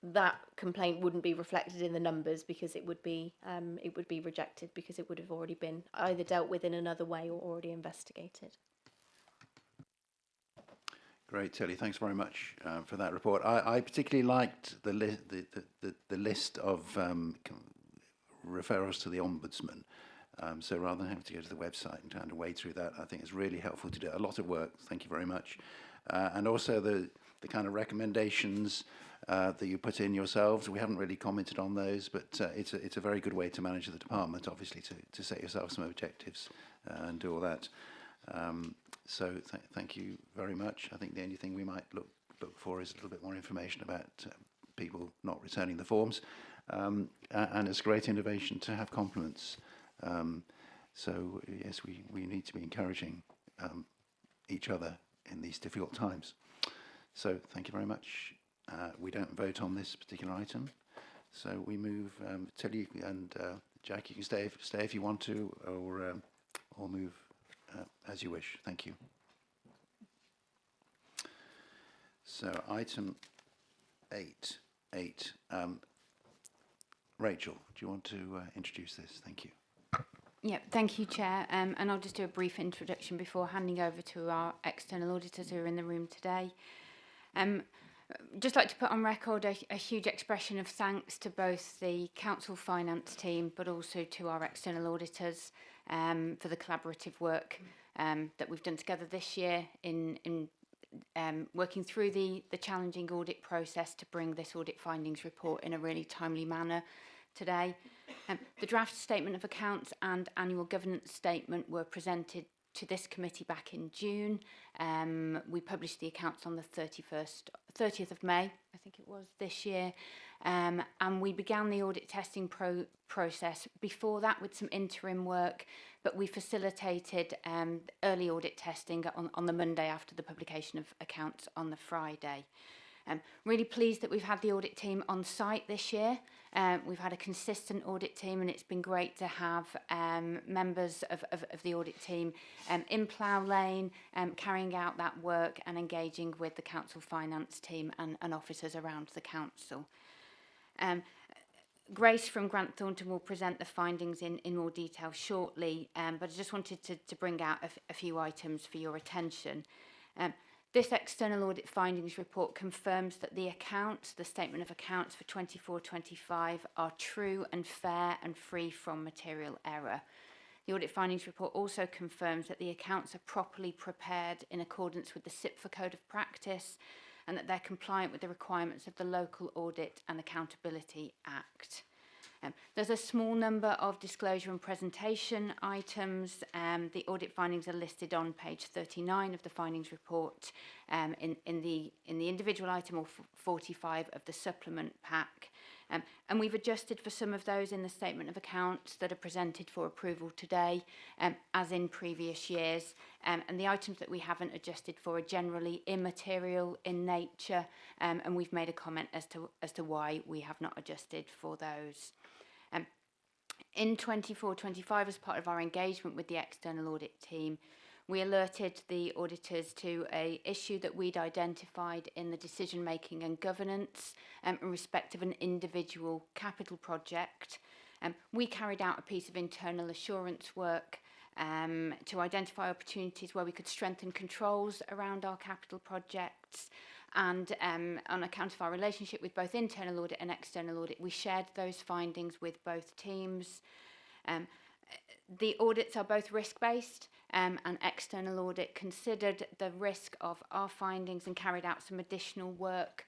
That complaint wouldn't be reflected in the numbers because it would be rejected because it would have already been either dealt with in another way or already investigated. Great, Tilly. Thanks very much for that report. I particularly liked the list of referrals to the Ombudsman. So rather than having to go to the website and trying to wade through that, I think it's really helpful to do. A lot of work. Thank you very much. And also the kind of recommendations that you put in yourselves. We haven't really commented on those, but it's a very good way to manage the department, obviously, to set yourself some objectives and do all that. So thank you very much. I think the only thing we might look for is a little bit more information about people not returning the forms. And it's a great innovation to have compliments. So yes, we need to be encouraging each other in these difficult times. So thank you very much. We don't vote on this particular item. So we move, Tilly and Jack, you can stay if you want to, or move as you wish. Thank you. So item 8. Rachel, do you want to introduce this? Thank you. Yeah, thank you, Chair. And I'll just do a brief introduction before handing over to our external auditors who are in the room today. Just like to put on record a huge expression of thanks to both the Council Finance team, but also to our external auditors for the collaborative work that we've done together this year in working through the challenging audit process to bring this audit findings report in a really timely manner today. The draft statement of accounts and annual governance statement were presented to this committee back in June. We published the accounts on the 30th of May, I think it was, this year. And we began the audit testing process before that with some interim work, but we facilitated early audit testing on the Monday after the publication of accounts on the Friday. Really pleased that we've had the audit team on site this year. We've had a consistent audit team, and it's been great to have members of the audit team in Plough Lane, carrying out that work and engaging with the council finance team and officers around the council. Grace from Grant Thornton will present the findings in more detail shortly, but I just wanted to bring out a few items for your attention. This external audit findings report confirms that the accounts, the statement of accounts for 24-25 are true and fair and free from material error. The audit findings report also confirms that the accounts are properly prepared in accordance with the SIPFA Code of Practice and that they're compliant with the requirements of the Local Audit and Accountability Act. There's a small number of disclosure and presentation items. The audit findings are listed on page 39 of the findings report in the individual item, or 45 of the supplement pack. And we've adjusted for some of those in the statement of accounts that are presented for approval today, as in previous years. And the items that we haven't adjusted for are generally immaterial in nature, and we've made a comment as to why we have not adjusted for those. In 24-25, as part of our engagement with the external audit team, we alerted the auditors to an issue that we'd identified in the decision-making and governance in respect of an individual capital project. We carried out a piece of internal assurance work to identify opportunities where we could strengthen controls around our capital projects. And on account of our relationship with both internal audit and external audit, we shared those findings with both teams. The audits are both risk-based, and external audit considered the risk of our findings and carried out some additional work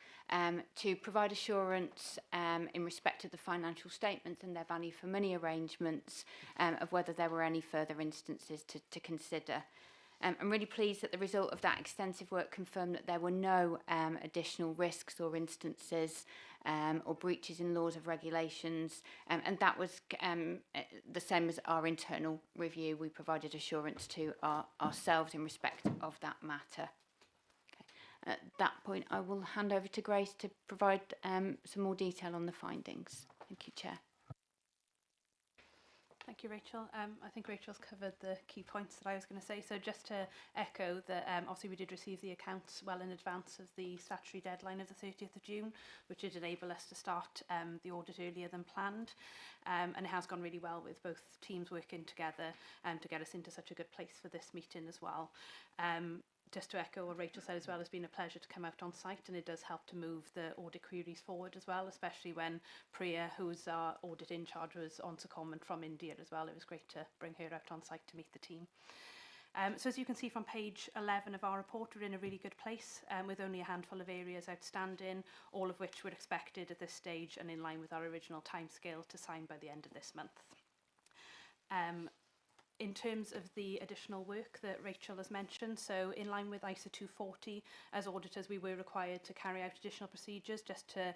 to provide assurance in respect to the financial statements and their value for money arrangements of whether there were any further instances to consider. I'm really pleased that the result of that extensive work confirmed that there were no additional risks or instances or breaches in laws of regulations, and that was the same as our internal review. We provided assurance to ourselves in respect of that matter. Okay. At that point, I will hand over to Grace to provide some more detail on the findings. Thank you, Chair. Thank you, Rachel. I think Rachel's covered the key points that I was going to say. So just to echo that, obviously we did receive the accounts well in advance of the statutory deadline of the 30th of June, which did enable us to start the audit earlier than planned. And it has gone really well with both teams working together to get us into such a good place for this meeting as well. Just to echo what Rachel said as well, it's been a pleasure to come out on site, and it does help to move the audit queries forward as well, especially when Priya, who's our audit in charge, was on secondment from India as well. It was great to bring her out on site to meet the team. So as you can see from page 11 of our report, we're in a really good place with only a handful of areas outstanding, all of which were expected at this stage and in line with our original timescale to sign by the end of this month. In terms of the additional work that Rachel has mentioned, so in line with ISA 240, as auditors, we were required to carry out additional procedures just to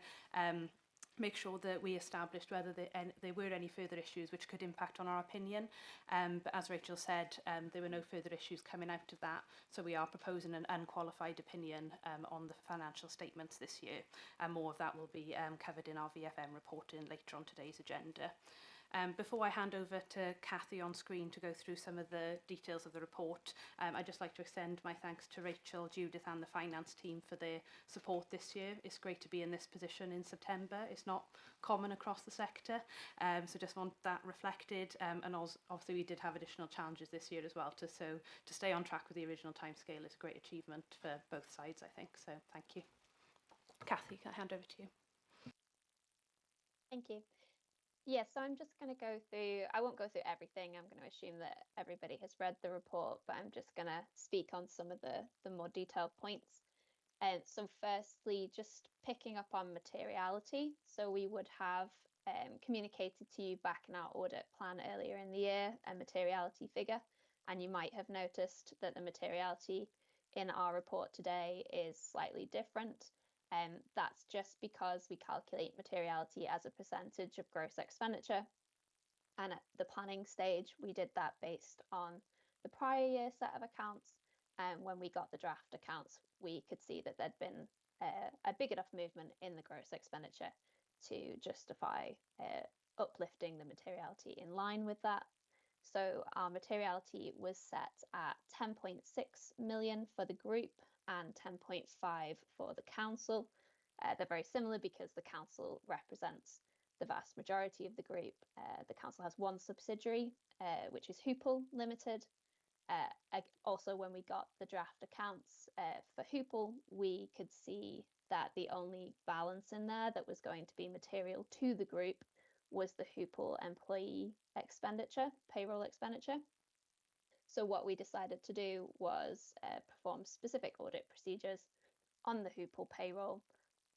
make sure that we established whether there were any further issues which could impact on our opinion. But as Rachel said, there were no further issues coming out of that. So we are proposing an unqualified opinion on the financial statements this year. And more of that will be covered in our VFM reporting later on today's agenda. Before I hand over to Cathy on screen to go through some of the details of the report, I'd just like to extend my thanks to Rachel, Judith and the finance team for their support this year. It's great to be in this position in September. It's not common across the sector, so just want that reflected. And obviously we did have additional challenges this year as well, so to stay on track with the original timescale is a great achievement for both sides, I think. So thank you. Cathy, can I hand over to you? Thank you. Yes, so I'm just going to go through, I won't go through everything. I'm going to assume that everybody has read the report, but I'm just going to speak on some of the more detailed points. So firstly, just picking up on materiality. So we would have communicated to you back in our audit plan earlier in the year a materiality figure, and you might have noticed that the materiality in our report today is slightly different. That's just because we calculate materiality as a percentage of gross expenditure. And at the planning stage, we did that based on the prior year set of accounts. And when we got the draft accounts, we could see that there'd been a big enough movement in the gross expenditure to justify uplifting the materiality in line with that. So our materiality was set at 10.6 million for the group and 10.5 for the council. They're very similar because the council represents the vast majority of the group. The council has one subsidiary, which is Hoople Limited. Also, when we got the draft accounts for Hoople, we could see that the only balance in there that was going to be material to the group was the Hoople employee expenditure, payroll expenditure. So what we decided to do was perform specific audit procedures on the Hoople payroll,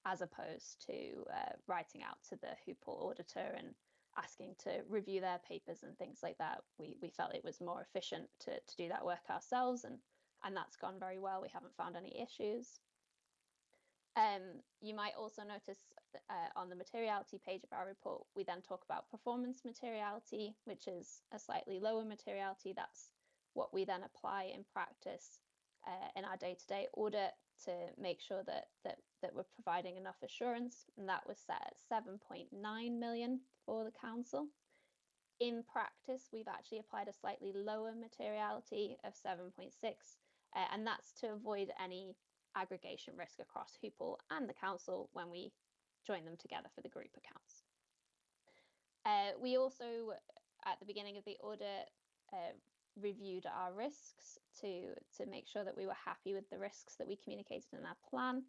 as opposed to writing out to the Hoople auditor and asking to review their papers and things like that. We felt it was more efficient to do that work ourselves, and that's gone very well. We haven't found any issues. You might also notice on the materiality page of our report, we then talk about performance materiality, which is a slightly lower materiality. That's what we then apply in practice in our day-to-day audit to make sure that we're providing enough assurance, and that was set at 7.9 million for the council. In practice, we've actually applied a slightly lower materiality of 7.6, and that's to avoid any aggregation risk across Hoople and the council when we join them together for the group accounts. We also, at the beginning of the audit, reviewed our risks to make sure that we were happy with the risks that we communicated in our plan,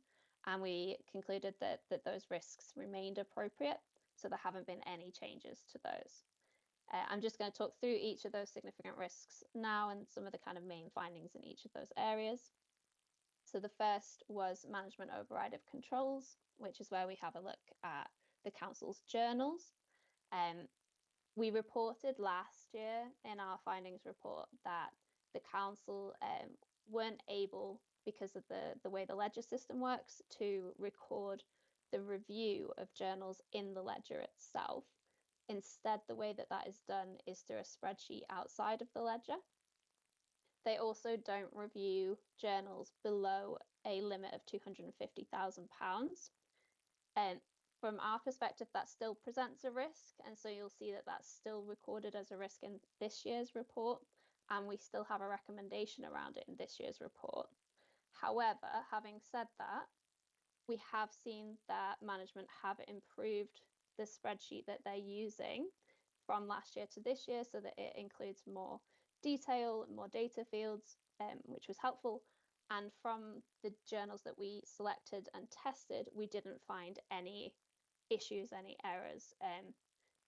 and we concluded that those risks remained appropriate, so there haven't been any changes to those. I'm just going to talk through each of those significant risks now and some of the kind of main findings in each of those areas. So the first was management override of controls, which is where we have a look at the council's journals. We reported last year in our findings report that the council weren't able, because of the way the ledger system works, to record the review of journals in the ledger itself. Instead, the way that is done is through a spreadsheet outside of the ledger. They also don't review journals below a limit of £250,000. And from our perspective, that still presents a risk. And so you'll see that that's still recorded as a risk in this year's report. And we still have a recommendation around it in this year's report. However, having said that, we have seen that management have improved the spreadsheet that they're using from last year to this year, so that it includes more detail, more data fields, which was helpful. And from the journals that we selected and tested, we didn't find any issues, any errors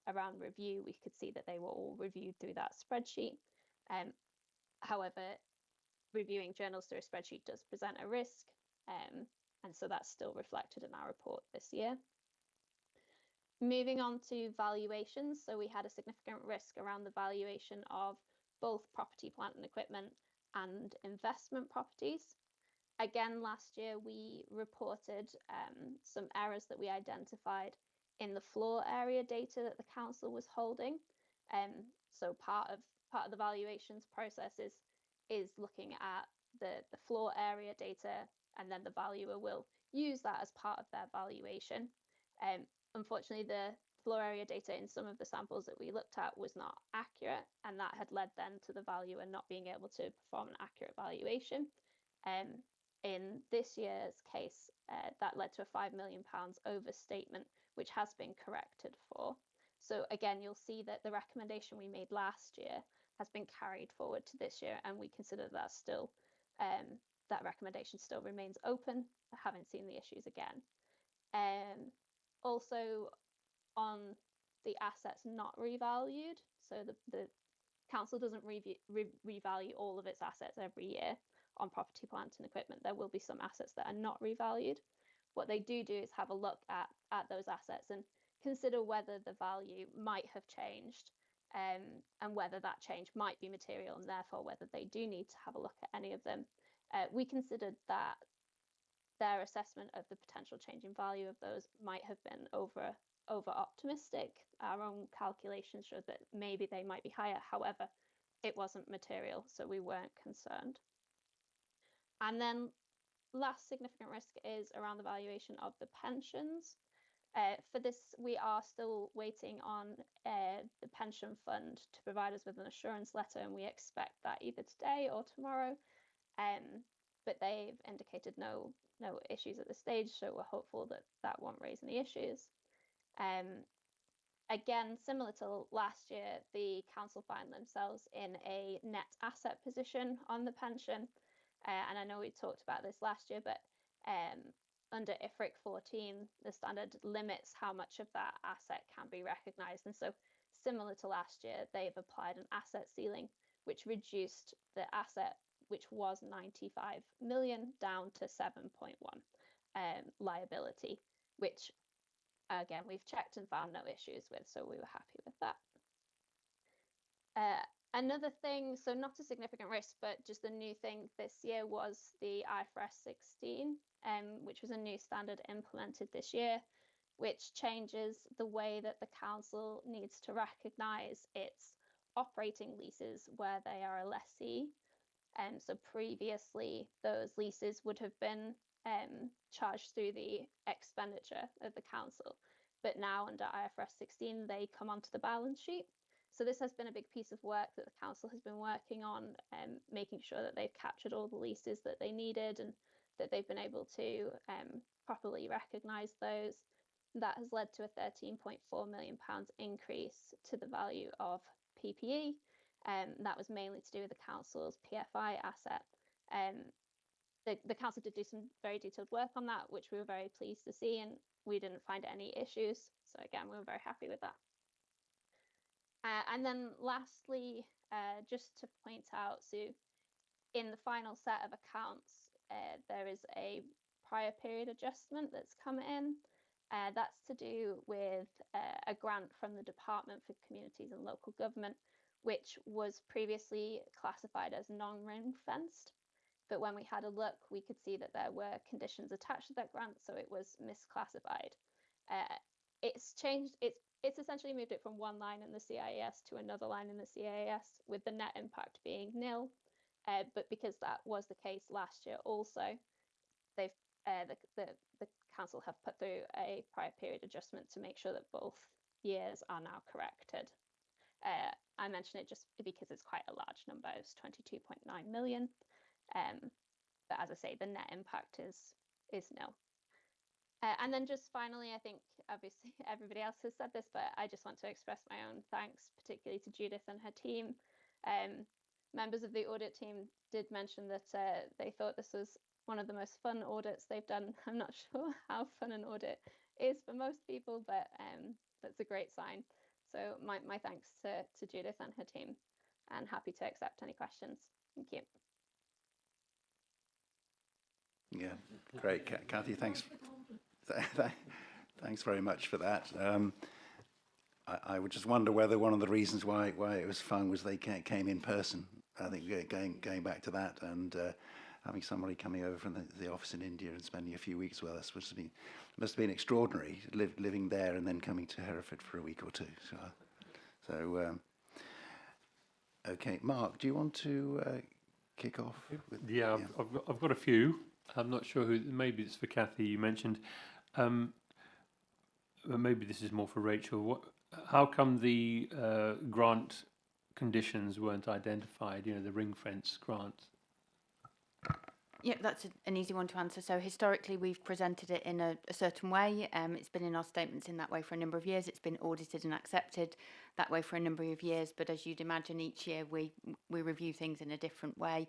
around review. We could see that they were all reviewed through that spreadsheet. However, reviewing journals through a spreadsheet does present a risk, and so that's still reflected in our report this year. Moving on to valuations, so we had a significant risk around the valuation of both property, plant and equipment and investment properties. Again, last year we reported some errors that we identified in the floor area data that the council was holding. So part of the valuations process is looking at the floor area data, and then the valuer will use that as part of their valuation. Unfortunately, the floor area data in some of the samples that we looked at was not accurate, and that had led then to the valuer not being able to perform an accurate valuation. In this year's case, that led to a £5 million overstatement, which has been corrected for. So again, you'll see that the recommendation we made last year has been carried forward to this year, and we consider that still, that recommendation still remains open. I haven't seen the issues again. Also on the assets not revalued, so the council doesn't revalue all of its assets every year on property, plant and equipment. There will be some assets that are not revalued. What they do is have a look at those assets and consider whether the value might have changed, and whether that change might be material, and therefore whether they do need to have a look at any of them. We considered that their assessment of the potential change in value of those might have been over optimistic. Our own calculations showed that maybe they might be higher. However, it wasn't material, so we weren't concerned. And then last significant risk is around the valuation of the pensions. For this, we are still waiting on the pension fund to provide us with an assurance letter, and we expect that either today or tomorrow. But they've indicated no issues at this stage, so we're hopeful that that won't raise any issues. Again, similar to last year, the council find themselves in a net asset position on the pension. And I know we talked about this last year, but under IFRIC 14, the standard limits how much of that asset can be recognised. And so similar to last year, they've applied an asset ceiling, which reduced the asset, which was 95 million, down to 7.1 liability, which again, we've checked and found no issues with, so we were happy with that. Another thing, so not a significant risk, but just a new thing this year was the IFRS 16, which was a new standard implemented this year, which changes the way that the council needs to recognise its operating leases where they are a lessee. So previously, those leases would have been charged through the expenditure of the council, but now under IFRS 16 they come onto the balance sheet. So this has been a big piece of work that the council has been working on, making sure that they've captured all the leases that they needed and that they've been able to properly recognise those. That has led to a £13.4 million increase to the value of PPE. That was mainly to do with the council's PFI asset. The council did do some very detailed work on that, which we were very pleased to see, and we didn't find any issues. So again, we were very happy with that. And then lastly, just to point out, so in the final set of accounts, there is a prior period adjustment that's come in. That's to do with a grant from the Department for Communities and Local Government, which was previously classified as non-ring-fenced. But when we had a look, we could see that there were conditions attached to that grant, so it was misclassified. It's changed, it's essentially moved it from one line in the CIS to another line in the CIS, with the net impact being nil. But because that was the case last year also, they've the council have put through a prior period adjustment to make sure that both years are now corrected. I mention it just because it's quite a large number. It's 22.9 million. But as I say, the net impact is nil. And then just finally, I think obviously everybody else has said this, but I just want to express my own thanks, particularly to Judith and her team. Members of the audit team did mention that they thought this was one of the most fun audits they've done. I'm not sure how fun an audit is for most people, but that's a great sign. So my thanks to Judith and her team, and happy to accept any questions. Thank you. Yeah, great. Kathy, thanks. Thanks very much for that. I would just wonder whether one of the reasons why it was fun was they came in person. I think going back to that and having somebody coming over from the office in India and spending a few weeks with us must have been extraordinary. Living there and then coming to Hereford for a week or two. Okay, Mark, do you want to kick off? Yeah, I've got a few. I'm not sure who. Maybe it's for Kathy. You mentioned. Maybe this is more for Rachel. How come the grant conditions weren't identified? You know, the ring fence grant. Yeah, that's an easy one to answer. So historically, we've presented it in a certain way. It's been in our statements in that way for a number of years. It's been audited and accepted that way for a number of years. But as you'd imagine, each year we review things in a different way.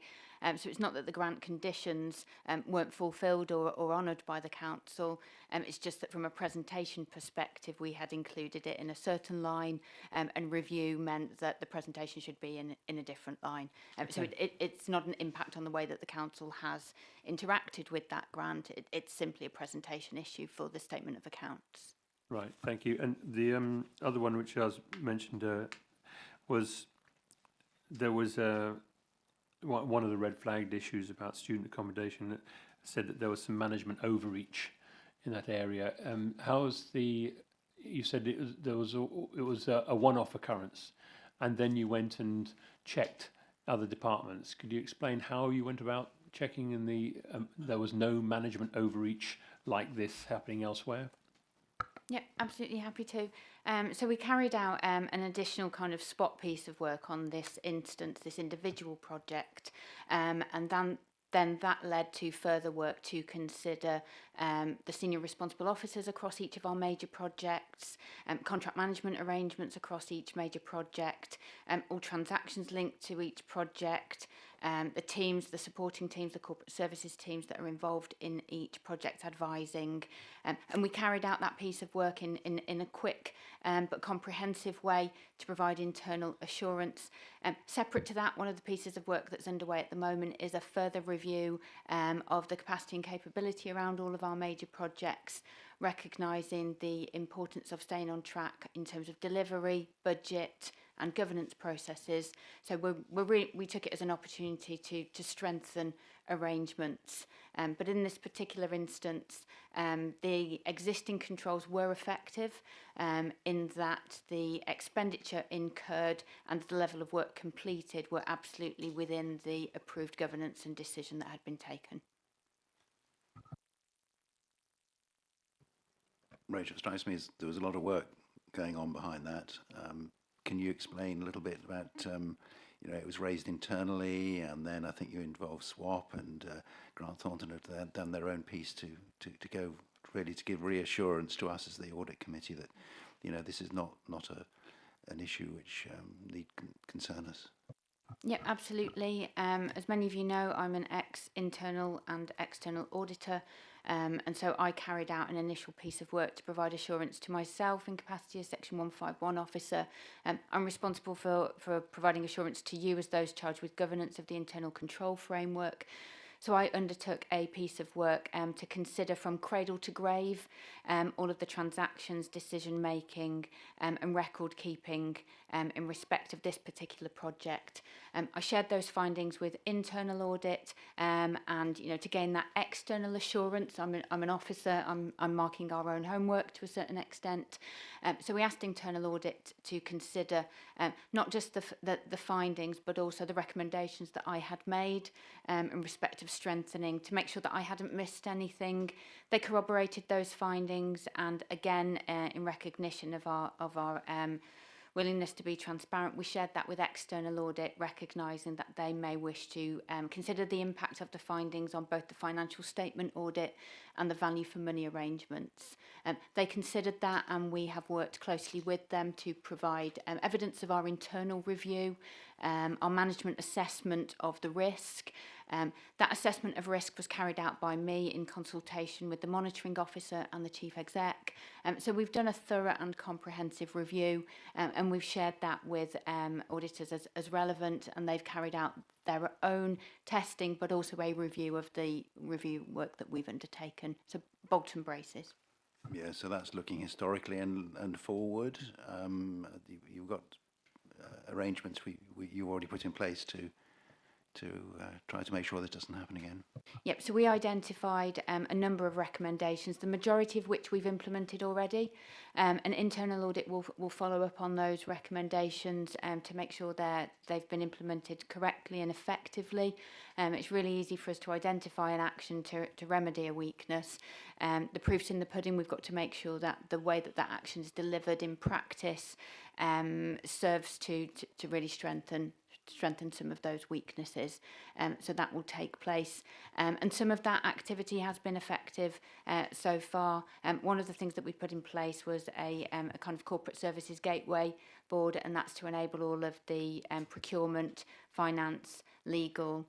So it's not that the grant conditions weren't fulfilled or honoured by the council. It's just that from a presentation perspective, we had included it in a certain line, and review meant that the presentation should be in a different line. So it's not an impact on the way that the council has interacted with that grant. It's simply a presentation issue for the statement of accounts. Right, thank you. And the other one which I was mentioned was there was one of the red flagged issues about student accommodation that said that there was some management overreach in that area. You said it was a one-off occurrence, and then you went and checked other departments. Could you explain how you went about checking and there was no management overreach like this happening elsewhere? Yeah, absolutely happy to. So we carried out an additional kind of spot piece of work on this instance, this individual project, and then that led to further work to consider the senior responsible officers across each of our major projects, contract management arrangements across each major project, all transactions linked to each project, the teams, the supporting teams, the corporate services teams that are involved in each project advising. And we carried out that piece of work in a quick but comprehensive way to provide internal assurance. Separate to that, one of the pieces of work that's underway at the moment is a further review of the capacity and capability around all of our major projects, recognising the importance of staying on track in terms of delivery, budget and governance processes. So we took it as an opportunity to strengthen arrangements. But in this particular instance, the existing controls were effective in that the expenditure incurred and the level of work completed were absolutely within the approved governance and decision that had been taken. Rachel, it strikes me as there was a lot of work going on behind that. Can you explain a little bit about, it was raised internally, and then I think you involved SWAP and Grant Thornton have done their own piece to go really to give reassurance to us as the audit committee that, this is not an issue which need concern us. Yeah, absolutely. As many of you know, I'm an ex-internal and external auditor, and so I carried out an initial piece of work to provide assurance to myself in capacity as Section 151 officer. I'm responsible for providing assurance to you as those charged with governance of the internal control framework. So I undertook a piece of work to consider from cradle to grave all of the transactions, decision making and record keeping in respect of this particular project. I shared those findings with internal audit and to gain that external assurance. I'm an officer, I'm marking our own homework to a certain extent. So we asked internal audit to consider not just the findings but also the recommendations that I had made in respect of strengthening to make sure that I hadn't missed anything. They corroborated those findings, and again in recognition of our willingness to be transparent, we shared that with external audit, recognising that they may wish to consider the impact of the findings on both the financial statement audit and the value for money arrangements. They considered that, and we have worked closely with them to provide evidence of our internal review, our management assessment of the risk. That assessment of risk was carried out by me in consultation with the monitoring officer and the chief exec. So we've done a thorough and comprehensive review, and we've shared that with auditors as relevant, and they've carried out their own testing, but also a review of the review work that we've undertaken. So Bolton braces. Yeah, so that's looking historically and forward. You've got arrangements you already put in place to try to make sure this doesn't happen again. Yep, so we identified a number of recommendations, the majority of which we've implemented already. An internal audit will follow up on those recommendations to make sure that they've been implemented correctly and effectively. It's really easy for us to identify an action to remedy a weakness. The proof's in the pudding. We've got to make sure that the way that action is delivered in practice serves to really strengthen some of those weaknesses. So that will take place. And some of that activity has been effective so far. One of the things that we put in place was a kind of corporate services gateway board, and that's to enable all of the procurement, finance, legal,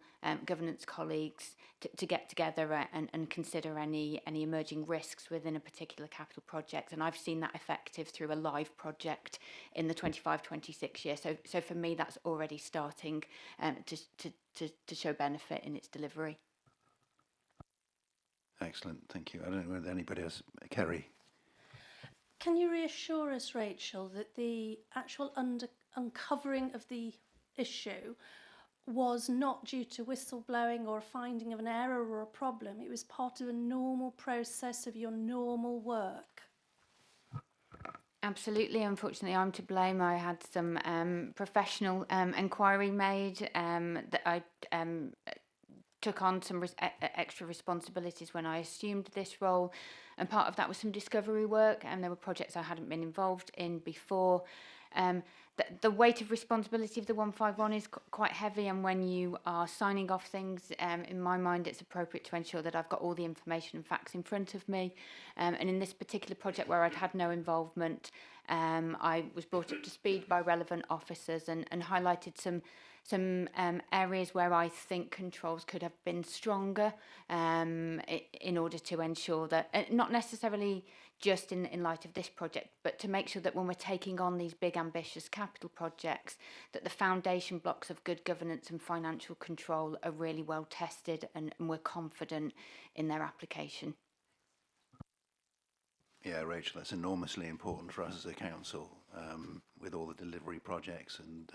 governance colleagues to get together and consider any emerging risks within a particular capital project. And I've seen that effective through a live project in the 25-26 year. So for me, that's already starting to show benefit in its delivery. Excellent, thank you. I don't know whether anybody else, Kerry. Can you reassure us, Rachel, that the actual uncovering of the issue was not due to whistleblowing or a finding of an error or a problem? It was part of a normal process of your normal work? Absolutely. Unfortunately, I'm to blame. I had some professional inquiry made that I took on some extra responsibilities when I assumed this role, and part of that was some discovery work, and there were projects I hadn't been involved in before. The weight of responsibility of the 151 is quite heavy, and when you are signing off things, in my mind it's appropriate to ensure that I've got all the information and facts in front of me. And in this particular project where I'd had no involvement, I was brought up to speed by relevant officers and highlighted some areas where I think controls could have been stronger in order to ensure that, not necessarily just in light of this project, but to make sure that when we're taking on these big ambitious capital projects, that the foundation blocks of good governance and financial control are really well tested and we're confident in their application. Yeah, Rachel, that's enormously important for us as a council with all the delivery projects, and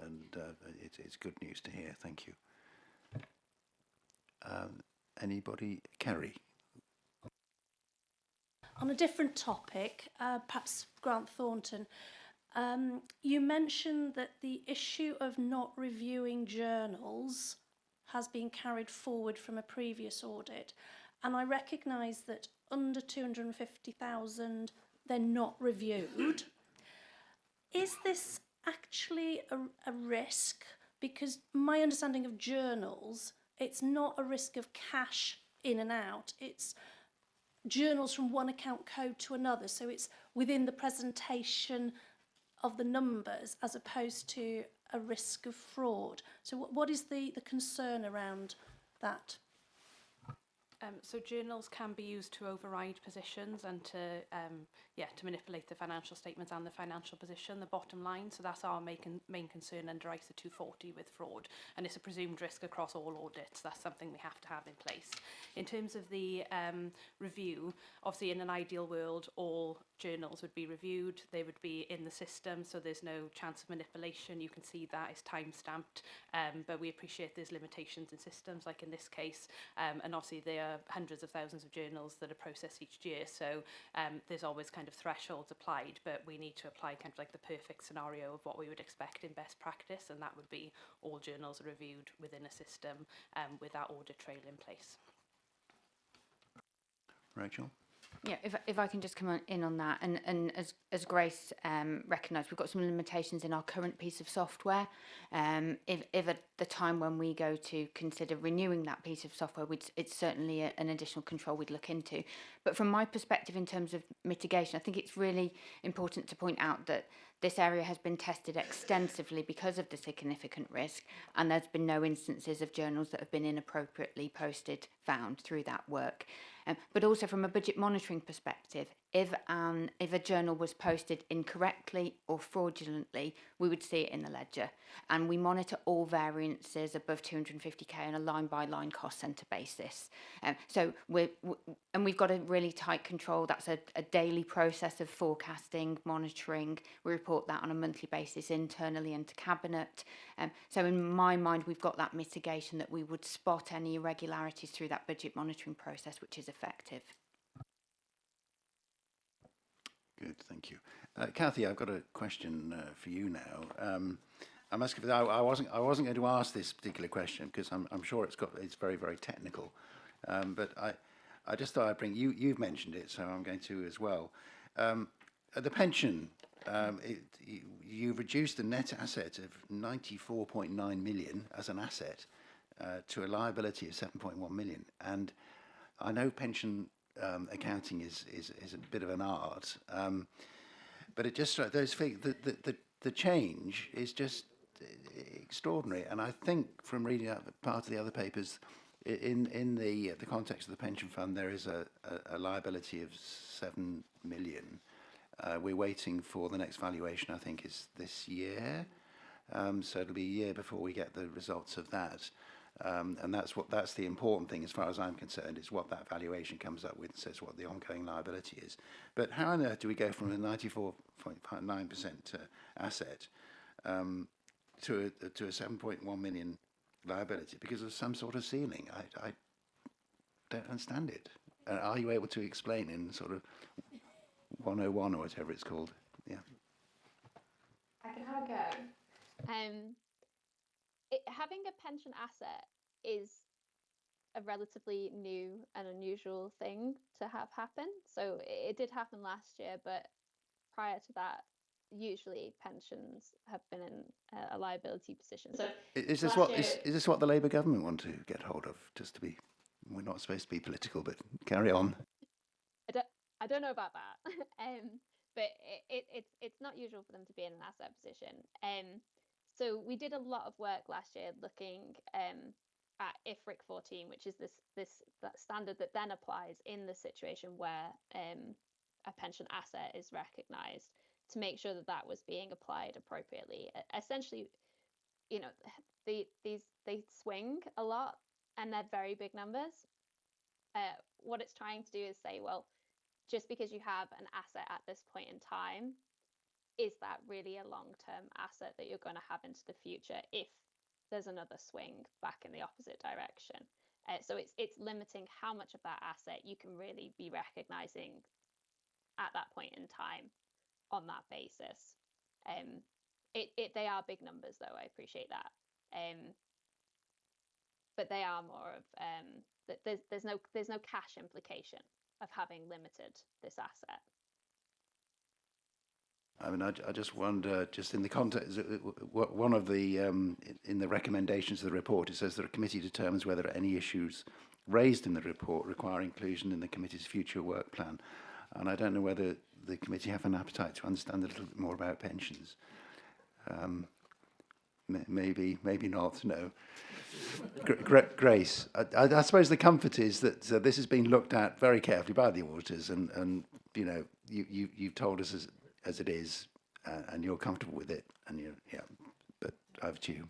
it's good news to hear. Thank you. Anybody? Kerry? On a different topic, perhaps Grant Thornton, you mentioned that the issue of not reviewing journals has been carried forward from a previous audit, and I recognise that under 250,000 they're not reviewed. Is this actually a risk? Because my understanding of journals, it's not a risk of cash in and out, it's journals from one account code to another, so it's within the presentation of the numbers as opposed to a risk of fraud. So what is the concern around that? So journals can be used to override positions and to manipulate the financial statements and the financial position, the bottom line. So that's our main concern under ISA 240 with fraud, and it's a presumed risk across all audits. That's something we have to have in place. In terms of the review, obviously in an ideal world, all journals would be reviewed. They would be in the system, so there's no chance of manipulation. You can see that it's time-stamped, but we appreciate there's limitations in systems, like in this case, and obviously there are hundreds of thousands of journals that are processed each year, so there's always kind of thresholds applied, but we need to apply kind of like the perfect scenario of what we would expect in best practice, and that would be all journals are reviewed within a system with that audit trail in place. Rachel? Yeah, if I can just come in on that, and as Grace recognised, we've got some limitations in our current piece of software. If at the time when we go to consider renewing that piece of software, it's certainly an additional control we'd look into. But from my perspective, in terms of mitigation, I think it's really important to point out that this area has been tested extensively because of the significant risk, and there's been no instances of journals that have been inappropriately posted found through that work. But also from a budget monitoring perspective, if a journal was posted incorrectly or fraudulently, we would see it in the ledger. And we monitor all variances above 250k on a line-by-line cost centre basis. So we've got a really tight control. That's a daily process of forecasting, monitoring. We report that on a monthly basis internally into Cabinet. So in my mind, we've got that mitigation that we would spot any irregularities through that budget monitoring process, which is effective. Good, thank you. Kathy, I've got a question for you now. I must confess, I wasn't going to ask this particular question because I'm sure it's very, very technical. But I just thought I'd bring you've mentioned it, so I'm going to as well. The pension, you've reduced the net asset of 94.9 million as an asset to a liability of 7.1 million, and I know pension accounting is a bit of an art, but it just those the change is just extraordinary. And I think from reading out part of the other papers, in the context of the pension fund, there is a liability of 7 million. We're waiting for the next valuation. I think is this year, so it'll be a year before we get the results of that. And that's the important thing as far as I'm concerned, is what that valuation comes up with and says what the ongoing liability is. But how on earth do we go from a 94.9% asset to a 7.1 million liability because of some sort of ceiling? I don't understand it. Are you able to explain in sort of 101 or whatever it's called? Yeah. I can have a go. Having a pension asset is a relatively new and unusual thing to have happen. So it did happen last year, but prior to that, usually pensions have been in a liability position. So is this what the Labour government want to get hold of? Just to be, we're not supposed to be political, but carry on. I don't know about that, but it's not usual for them to be in an asset position. So we did a lot of work last year looking at IFRIC 14, which is that standard that then applies in the situation where a pension asset is recognised, to make sure that that was being applied appropriately. Essentially, you know, they swing a lot and they're very big numbers. What it's trying to do is say, well, just because you have an asset at this point in time, is that really a long-term asset that you're going to have into the future if there's another swing back in the opposite direction? So it's limiting how much of that asset you can really be recognizing at that point in time on that basis. They are big numbers, though. I appreciate that, but they are more of there's no cash implication of having limited this asset. I mean, I just wonder, just in the context, one of the, in the recommendations of the report, it says that a committee determines whether any issues raised in the report require inclusion in the committee's future work plan. And I don't know whether the committee have an appetite to understand a little bit more about pensions. Maybe not, no. Grace, I suppose the comfort is that this has been looked at very carefully by the auditors, and you know, you've told us as it is, and you're comfortable with it, and but over to you.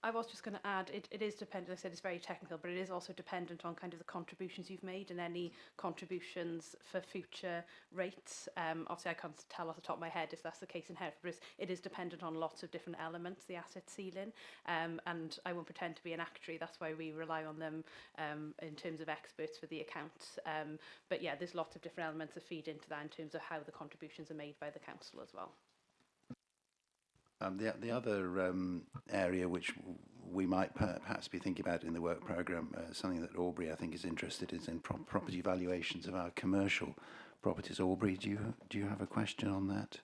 I was just going to add, it is dependent, I said it's very technical, but it is also dependent on kind of the contributions you've made and any contributions for future rates. Obviously I can't tell off the top of my head if that's the case in Hereford, but it is dependent on lots of different elements, the asset ceiling, and I won't pretend to be an actuary, that's why we rely on them in terms of experts for the accounts. But yeah, there's lots of different elements that feed into that in terms of how the contributions are made by the council as well. The other area which we might perhaps be thinking about in the work programme, something that Aubrey I think is interested in property valuations of our commercial properties. Aubrey, do you have a question on that?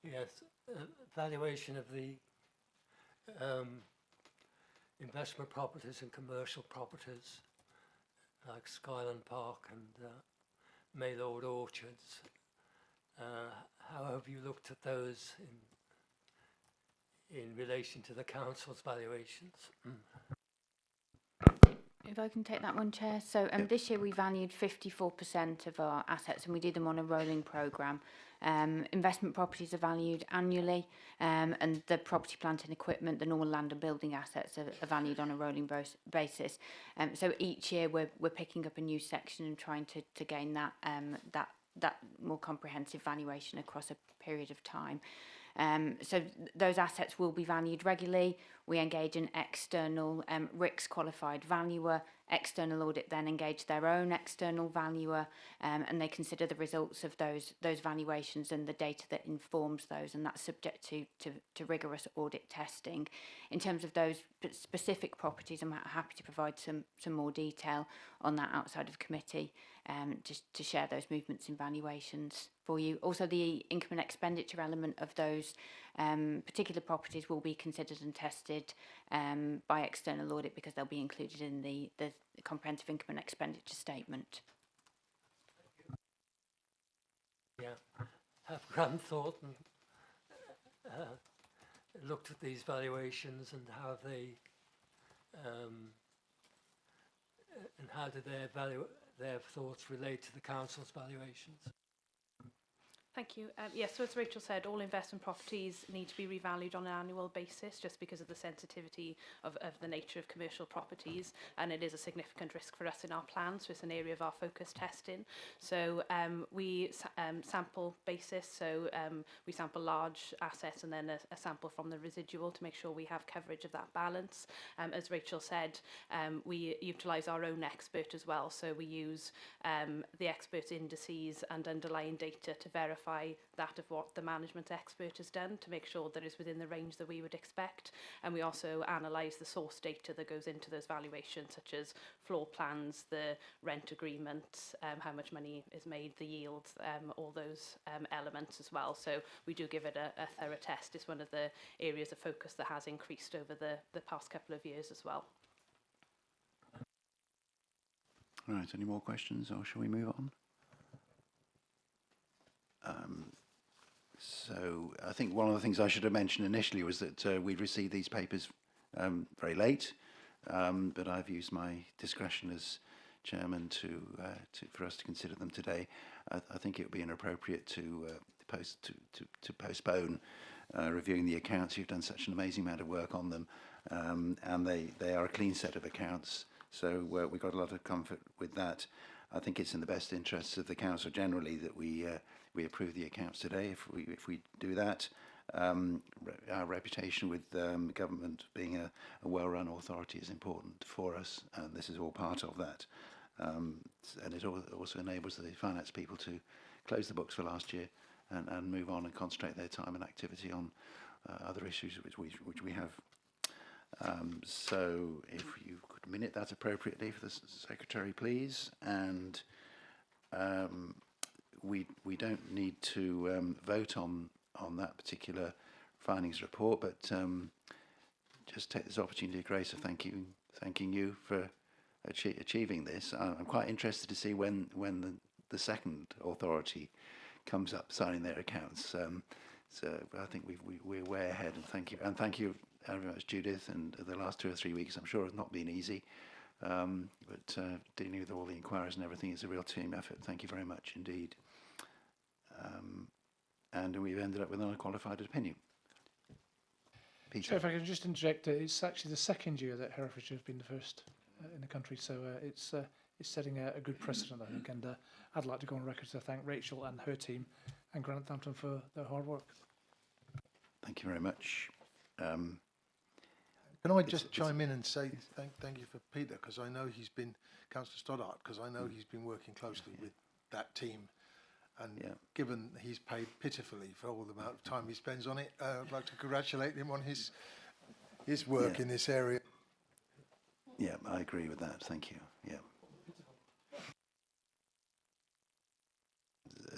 Yes, valuation of the investment properties and commercial properties like Skyland Park and Maylord Orchards. How have you looked at those in relation to the council's valuations? If I can take that one, Chair. So Yep. this year we valued 54% of our assets, and we do them on a rolling programme. Investment properties are valued annually, and the property, plant and equipment, the normal land and building assets are valued on a rolling basis. So each year we're picking up a new section and trying to gain that more comprehensive valuation across a period of time. So those assets will be valued regularly. We engage an external RICS qualified valuer. External audit then engage their own external valuer, and they consider the results of those valuations and the data that informs those, and that's subject to rigorous audit testing. In terms of those specific properties, I'm happy to provide some more detail on that outside of committee, just to share those movements in valuations for you. Also, the income and expenditure element of those particular properties will be considered and tested by external audit, because they'll be included in the comprehensive income and expenditure statement. Yeah, have run thought and looked at these valuations and how they and how do their thoughts relate to the council's valuations? Thank you. Yes, so as Rachel said, all investment properties need to be revalued on an annual basis, just because of the sensitivity of the nature of commercial properties, and it is a significant risk for us in our plan, so it's an area of our focus testing. So we sample basis, so we sample large assets and then a sample from the residual to make sure we have coverage of that balance. As Rachel said, we utilise our own expert as well, so we use the expert's indices and underlying data to verify that of what the management expert has done, to make sure that it's within the range that we would expect. And we also analyse the source data that goes into those valuations, such as floor plans, the rent agreement, how much money is made, the yields, all those elements as well. So we do give it a thorough test. It's one of the areas of focus that has increased over the past couple of years as well. Right, any more questions, or shall we move on? So I think one of the things I should have mentioned initially was that we'd received these papers very late, but I've used my discretion as chairman for us to consider them today. I think it would be inappropriate to postpone reviewing the accounts. You've done such an amazing amount of work on them, and they are a clean set of accounts, so we got a lot of comfort with that. I think it's in the best interests of the council generally that we approve the accounts today. If we do that, our reputation with government being a well-run authority is important for us, and this is all part of that. And it also enables the finance people to close the books for last year and move on and concentrate their time and activity on other issues which we have. So if you could minute that appropriately for the secretary, please. And we don't need to vote on that particular findings report, but just take this opportunity, Grace, of thanking you for achieving this. I'm quite interested to see when the second authority comes up signing their accounts. So I think we're way ahead, and thank you very much, Judith. And the last 2 or 3 weeks, I'm sure, have not been easy, but dealing with all the inquiries and everything is a real team effort. Thank you very much indeed. And we've ended up with an unqualified opinion. Peter. So if I can just interject, it's actually the second year that Herefordshire has been the first in the country, so it's setting a good precedent, I think, and I'd like to go on record to thank Rachel and her team and Granthampton for their hard work. Thank you very much. Can I just chime in and say thank you for Peter, because I know he's been, Councillor Stoddart, because I know he's been working closely with that team, and given he's paid pitifully for all the amount of time he spends on it, I'd like to congratulate him on his work in this area. Yeah, I agree with that. Thank you. Yeah.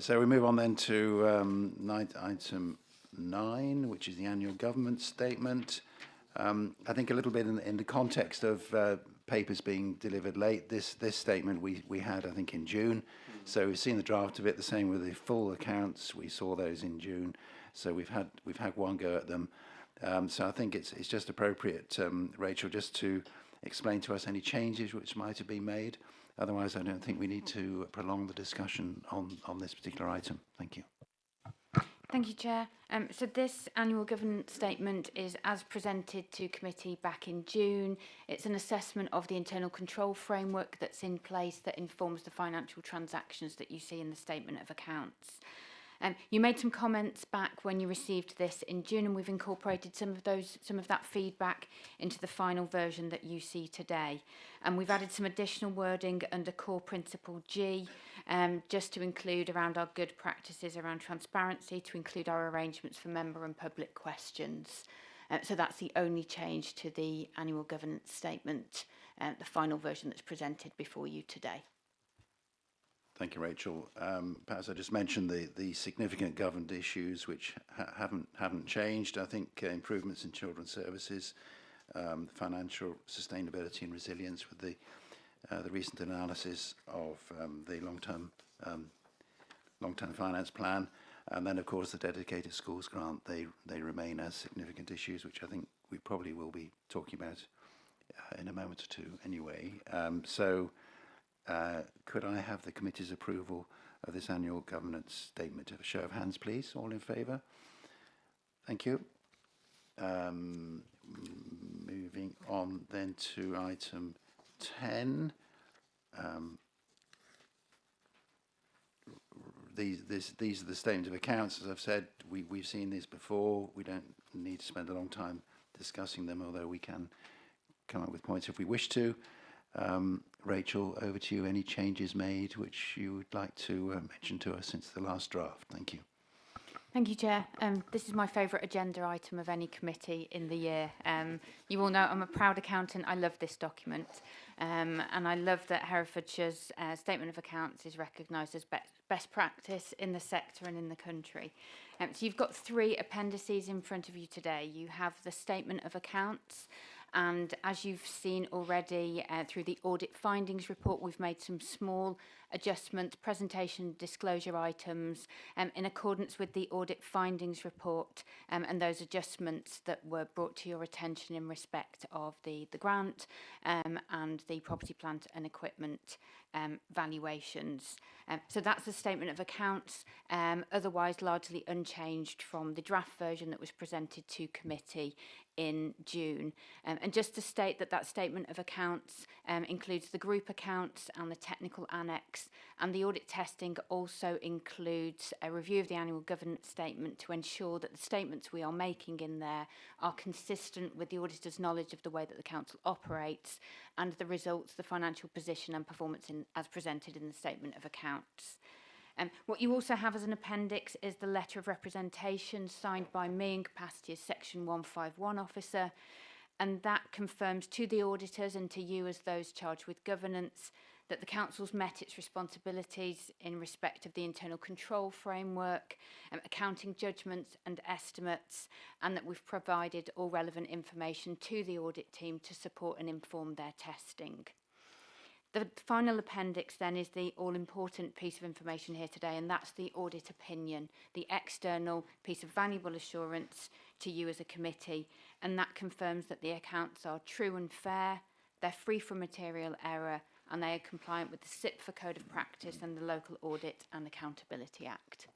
So we move on then to item 9, which is the annual government statement. I think a little bit in the context of papers being delivered late, this statement we had, I think, in June. So we've seen the draft of it. The same with the full accounts. We saw those in June. So we've had one go at them. So I think it's just appropriate, Rachel, just to explain to us any changes which might have been made. Otherwise, I don't think we need to prolong the discussion on this particular item. Thank you. Thank you, Chair. So this annual governance statement is as presented to committee back in June. It's an assessment of the internal control framework that's in place that informs the financial transactions that you see in the statement of accounts. You made some comments back when you received this in June, and we've incorporated some of that feedback into the final version that you see today. And we've added some additional wording under core principle G, just to include around our good practices around transparency, to include our arrangements for member and public questions. So that's the only change to the annual governance statement, the final version that's presented before you today. Thank you, Rachel. Perhaps I just mentioned the significant government issues which haven't changed. I think improvements in children's services, financial sustainability and resilience with the recent analysis of the long-term finance plan, and then of course the dedicated schools grant. They remain as significant issues, which I think we probably will be talking about in a moment or two anyway. Could I have the committee's approval of this annual governance statement? A show of hands, please. All in favour? Thank you. Moving on then to item 10. These are the statements of accounts. As I've said, we've seen these before. We don't need to spend a long time discussing them, although we can come up with points if we wish to. Rachel, over to you. Any changes made which you would like to mention to us since the last draft? Thank you. Thank you, Chair. This is my favourite agenda item of any committee in the year. You all know I'm a proud accountant. I love this document. And I love that Herefordshire's Statement of Accounts is recognised as best practice in the sector and in the country. So you've got 3 appendices in front of you today. You have the Statement of Accounts, and as you've seen already through the audit findings report, we've made some small adjustments, presentation disclosure items in accordance with the audit findings report and those adjustments that were brought to your attention in respect of the grant and the property, plant and equipment valuations. So that's the statement of accounts, otherwise largely unchanged from the draft version that was presented to committee in June. And just to state that statement of accounts includes the group accounts and the technical annex, and the audit testing also includes a review of the annual governance statement to ensure that the statements we are making in there are consistent with the auditor's knowledge of the way that the council operates and the results, the financial position and performance as presented in the statement of accounts. What you also have as an appendix is the letter of representation signed by me in capacity as Section 151 officer, and that confirms to the auditors and to you as those charged with governance that the council's met its responsibilities in respect of the internal control framework, accounting judgments and estimates, and that we've provided all relevant information to the audit team to support and inform their testing. The final appendix then is the all-important piece of information here today, and that's the audit opinion, the external piece of valuable assurance to you as a committee, and that confirms that the accounts are true and fair, they're free from material error, and they are compliant with the SIPFA Code of Practice and the Local Audit and Accountability Act.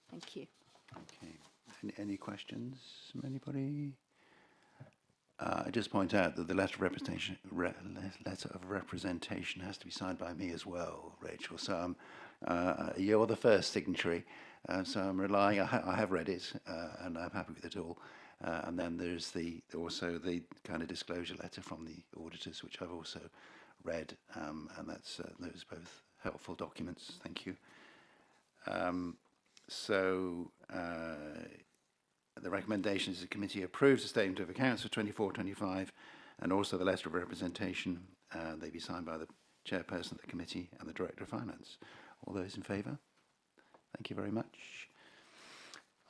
Thank you. Okay. Any questions from anybody? I just point out that the letter of representation has to be signed by me as well, Rachel. So you're the first signatory, so I'm relying. I have read it, and I'm happy with it all. And then there's also the kind of disclosure letter from the auditors, which I've also read, and that's those both helpful documents. Thank you. The recommendation is the committee approves the statement of accounts for 24-25 and also the letter of representation. They be signed by the chairperson of the committee and the director of finance. All those in favour? Thank you very much.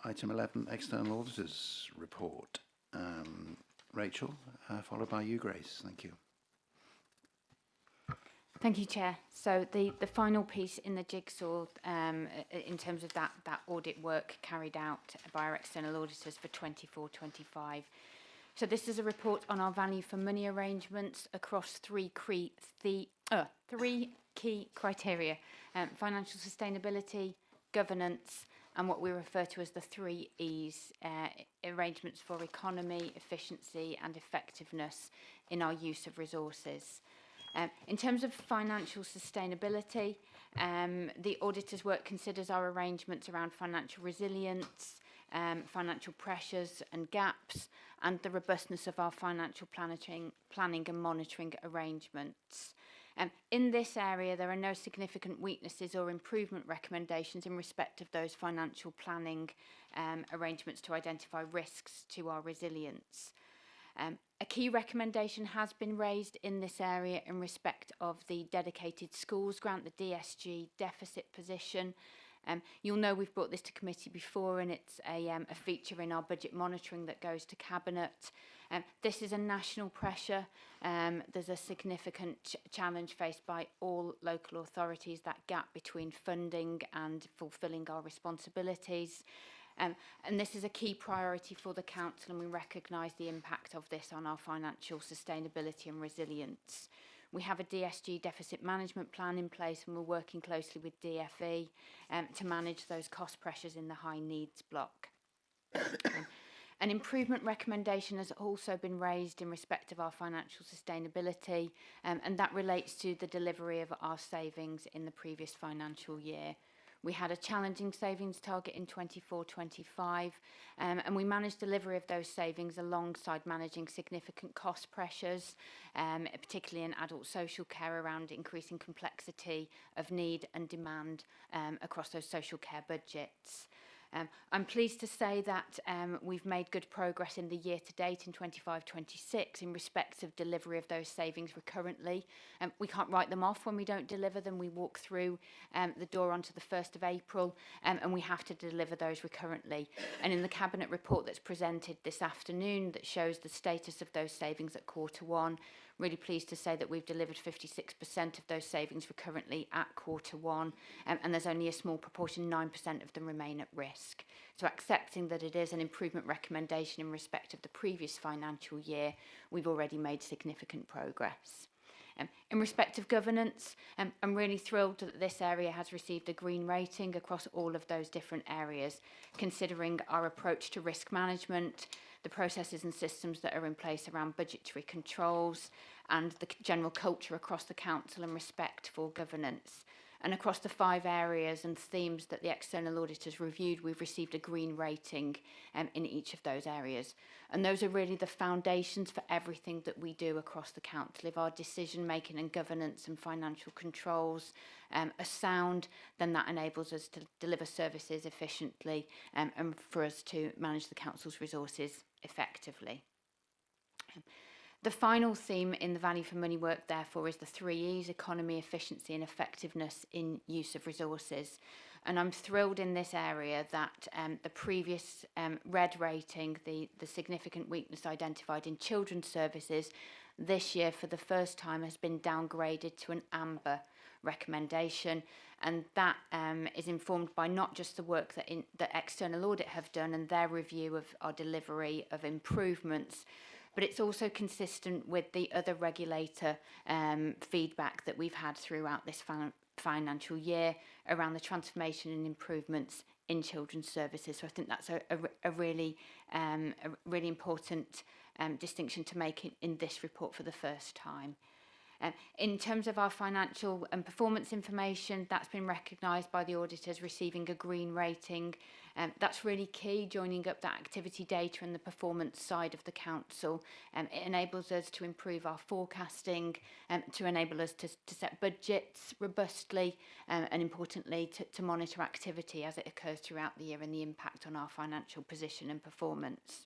Item 11, external auditors report. Rachel, followed by you, Grace. Thank you. Thank you, Chair. So the final piece in the jigsaw in terms of that audit work carried out by our external auditors for 24-25 So this is a report on our value for money arrangements across three key criteria: financial sustainability, governance, and what we refer to as the 3 E's, arrangements for economy, efficiency and effectiveness in our use of resources. In terms of financial sustainability, the auditor's work considers our arrangements around financial resilience, financial pressures and gaps, and the robustness of our financial planning and monitoring arrangements. In this area, there are no significant weaknesses or improvement recommendations in respect of those financial planning arrangements to identify risks to our resilience. A key recommendation has been raised in this area in respect of the dedicated schools grant, the DSG deficit position. You'll know we've brought this to committee before, and it's a feature in our budget monitoring that goes to Cabinet. This is a national pressure. There's a significant challenge faced by all local authorities, that gap between funding and fulfilling our responsibilities. And this is a key priority for the Council, and we recognise the impact of this on our financial sustainability and resilience. We have a DSG deficit management plan in place, and we're working closely with DFE to manage those cost pressures in the high needs block. An improvement recommendation has also been raised in respect of our financial sustainability, and that relates to the delivery of our savings in the previous financial year. We had a challenging savings target in 24-25, and we managed delivery of those savings alongside managing significant cost pressures, particularly in adult social care around increasing complexity of need and demand across those social care budgets. I'm pleased to say that we've made good progress in the year to date in 25-26 in respect of delivery of those savings recurrently. We can't write them off when we don't deliver them. We walk through the door onto the 1st of April, and we have to deliver those recurrently. And in the Cabinet report that's presented this afternoon that shows the status of those savings at Q1, really pleased to say that we've delivered 56% of those savings recurrently at Q1, and there's only a small proportion, 9% of them remain at risk. So accepting that it is an improvement recommendation in respect of the previous financial year, we've already made significant progress. In respect of governance, I'm really thrilled that this area has received a green rating across all of those different areas, considering our approach to risk management, the processes and systems that are in place around budgetary controls, and the general culture across the Council and respect for governance. And across the 5 areas and themes that the external auditors reviewed, we've received a green rating in each of those areas. And those are really the foundations for everything that we do across the Council. If our decision making and governance and financial controls are sound, then that enables us to deliver services efficiently and for us to manage the Council's resources effectively. The final theme in the value for money work, therefore, is the 3 E's: economy, efficiency and effectiveness in use of resources. And I'm thrilled in this area that the previous red rating, the significant weakness identified in children's services, this year for the first time has been downgraded to an amber recommendation. And that is informed by not just the work that external audit have done and their review of our delivery of improvements, but it's also consistent with the other regulator feedback that we've had throughout this financial year around the transformation and improvements in children's services. So I think that's a really important distinction to make in this report for the first time. In terms of our financial and performance information, that's been recognised by the auditors receiving a green rating. That's really key, joining up that activity data and the performance side of the Council. It enables us to improve our forecasting, to enable us to set budgets robustly, and importantly to monitor activity as it occurs throughout the year and the impact on our financial position and performance.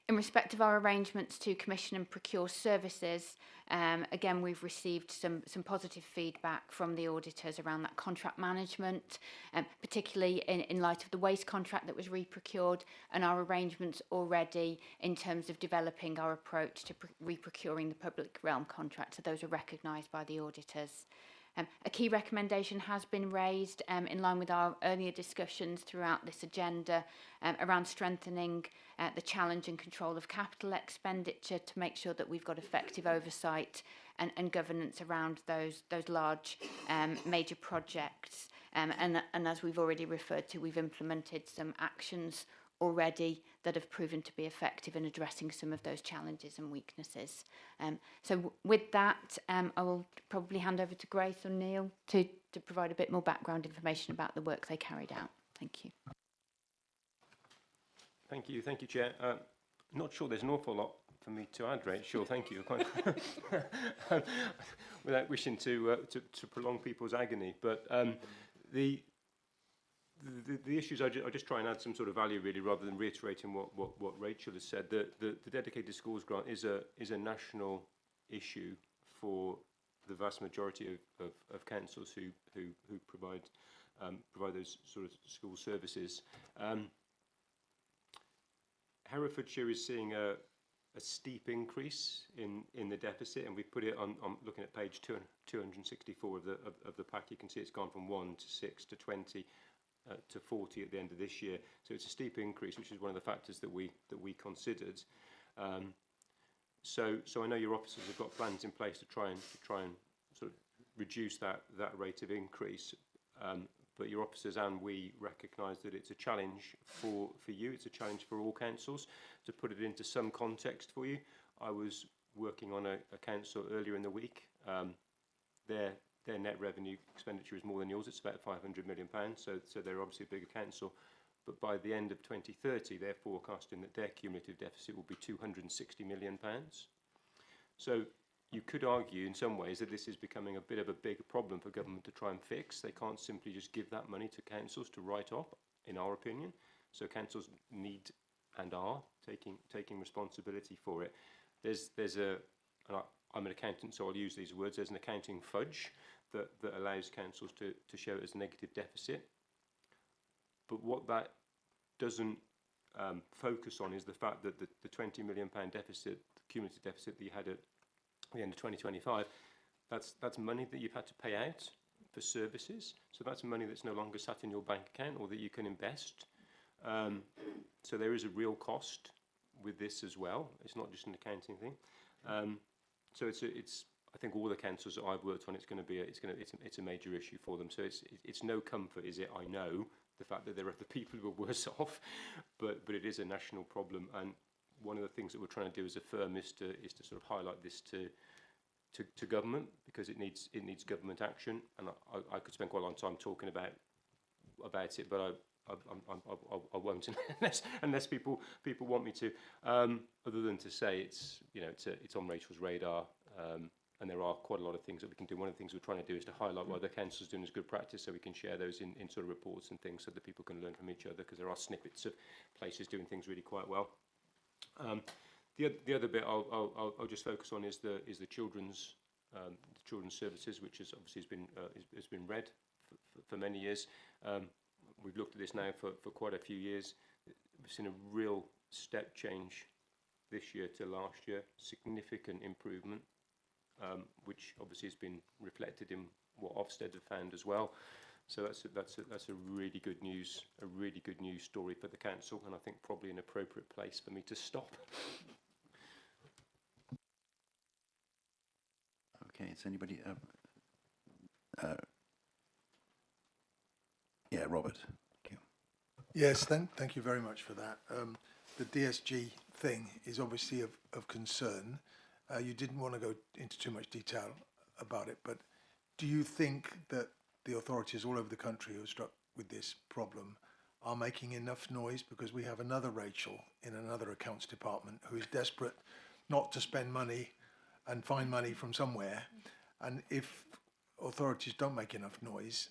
In respect of our arrangements to commission and procure services, again, we've received some positive feedback from the auditors around that contract management, particularly in light of the waste contract that was re-procured and our arrangements already in terms of developing our approach to re-procuring the public realm contract. So those are recognised by the auditors. A key recommendation has been raised in line with our earlier discussions throughout this agenda around strengthening the challenge and control of capital expenditure to make sure that we've got effective oversight and governance around those large major projects. And as we've already referred to, we've implemented some actions already that have proven to be effective in addressing some of those challenges and weaknesses. So with that, I will probably hand over to Grace or Neil to provide a bit more background information about the work they carried out. Thank you. Thank you, Chair. Not sure there's an awful lot for me to add, Rachel. Thank you. Without wishing to prolong people's agony, but the issues, I just try and add some sort of value really, rather than reiterating what Rachel has said. The dedicated schools grant is a national issue for the vast majority of councils who provide those sort of school services. Herefordshire is seeing a steep increase in the deficit, and we put it on looking at page 264 of the pack. You can see it's gone from 1 to 6 to 20 to 40 at the end of this year. So it's a steep increase, which is one of the factors that we considered. So I know your officers have got plans in place to try and sort of reduce that rate of increase. But your officers and we recognise that it's a challenge for you. It's a challenge for all councils. To put it into some context for you, I was working on a council earlier in the week. Their net revenue expenditure is more than yours. It's about £500 million. So they're obviously a bigger council. But by the end of 2030, they're forecasting that their cumulative deficit will be £260 million. So you could argue in some ways that this is becoming a bit of a bigger problem for government to try and fix. They can't simply just give that money to councils to write off, in our opinion. So councils need and are taking responsibility for it. I'm an accountant, so I'll use these words. There's an accounting fudge that allows councils to show it as a negative deficit. But what that doesn't focus on is the fact that the £20 million deficit, the cumulative deficit that you had at the end of 2025, that's money that you've had to pay out for services. So that's money that's no longer sat in your bank account or that you can invest. So there is a real cost with this as well. It's not just an accounting thing. So it's I think all the councils that I've worked on, it's a major issue for them. So it's no comfort, is it? I know the fact that there are the people who are worse off, but it is a national problem. And one of the things that we're trying to do as a firm is to sort of highlight this to government, because it needs government action. And I could spend quite a long time talking about it, but I won't unless people want me to. Other than to say it's on Rachel's radar, and there are quite a lot of things that we can do. One of the things we're trying to do is to highlight what the council's doing as good practice, so we can share those in sort of reports and things, so that people can learn from each other, because there are snippets of places doing things really quite well. The other bit I'll just focus on is the children's services, which has been read for many years. We've looked at this now for quite a few years. We've seen a real step change this year to last year, significant improvement, which obviously has been reflected in what Ofsted have found as well. So that's a really good news story for the council, and I think probably an appropriate place for me to stop. Okay, is anybody? Yeah, Robert. Thank you. Yes, thank you very much for that. The DSG thing is obviously of concern. You didn't want to go into too much detail about it, but do you think that the authorities all over the country who are struck with this problem are making enough noise? Because we have another Rachel in another accounts department who is desperate not to spend money and find money from somewhere. And if authorities don't make enough noise,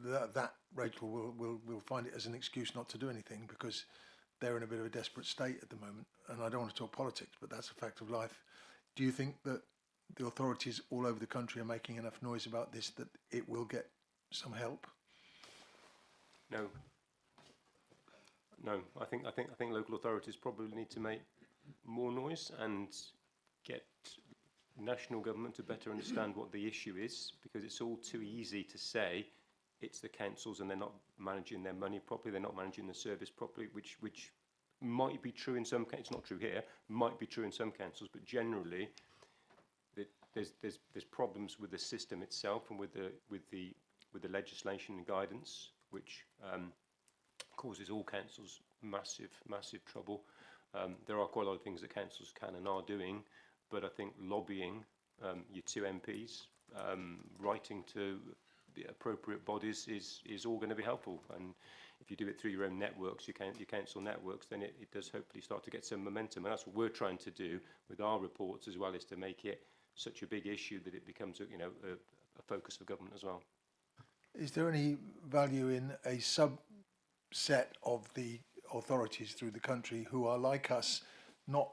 that Rachel will find it as an excuse not to do anything, because they're in a bit of a desperate state at the moment. And I don't want to talk politics, but that's a fact of life. Do you think that the authorities all over the country are making enough noise about this that it will get some help? No. I think local authorities probably need to make more noise and get national government to better understand what the issue is, because it's all too easy to say it's the councils and they're not managing their money properly, they're not managing the service properly, which might be true in some councils, not true here, might be true in some councils, but generally there's problems with the system itself and with the legislation and guidance, which causes all councils massive trouble. There are quite a lot of things that councils can and are doing, but I think lobbying your two MPs, writing to the appropriate bodies is all going to be helpful. And if you do it through your own networks, your council networks, then it does hopefully start to get some momentum. And that's what we're trying to do with our reports as well, is to make it such a big issue that it becomes a focus for government as well. Is there any value in a subset of the authorities through the country who are like us, not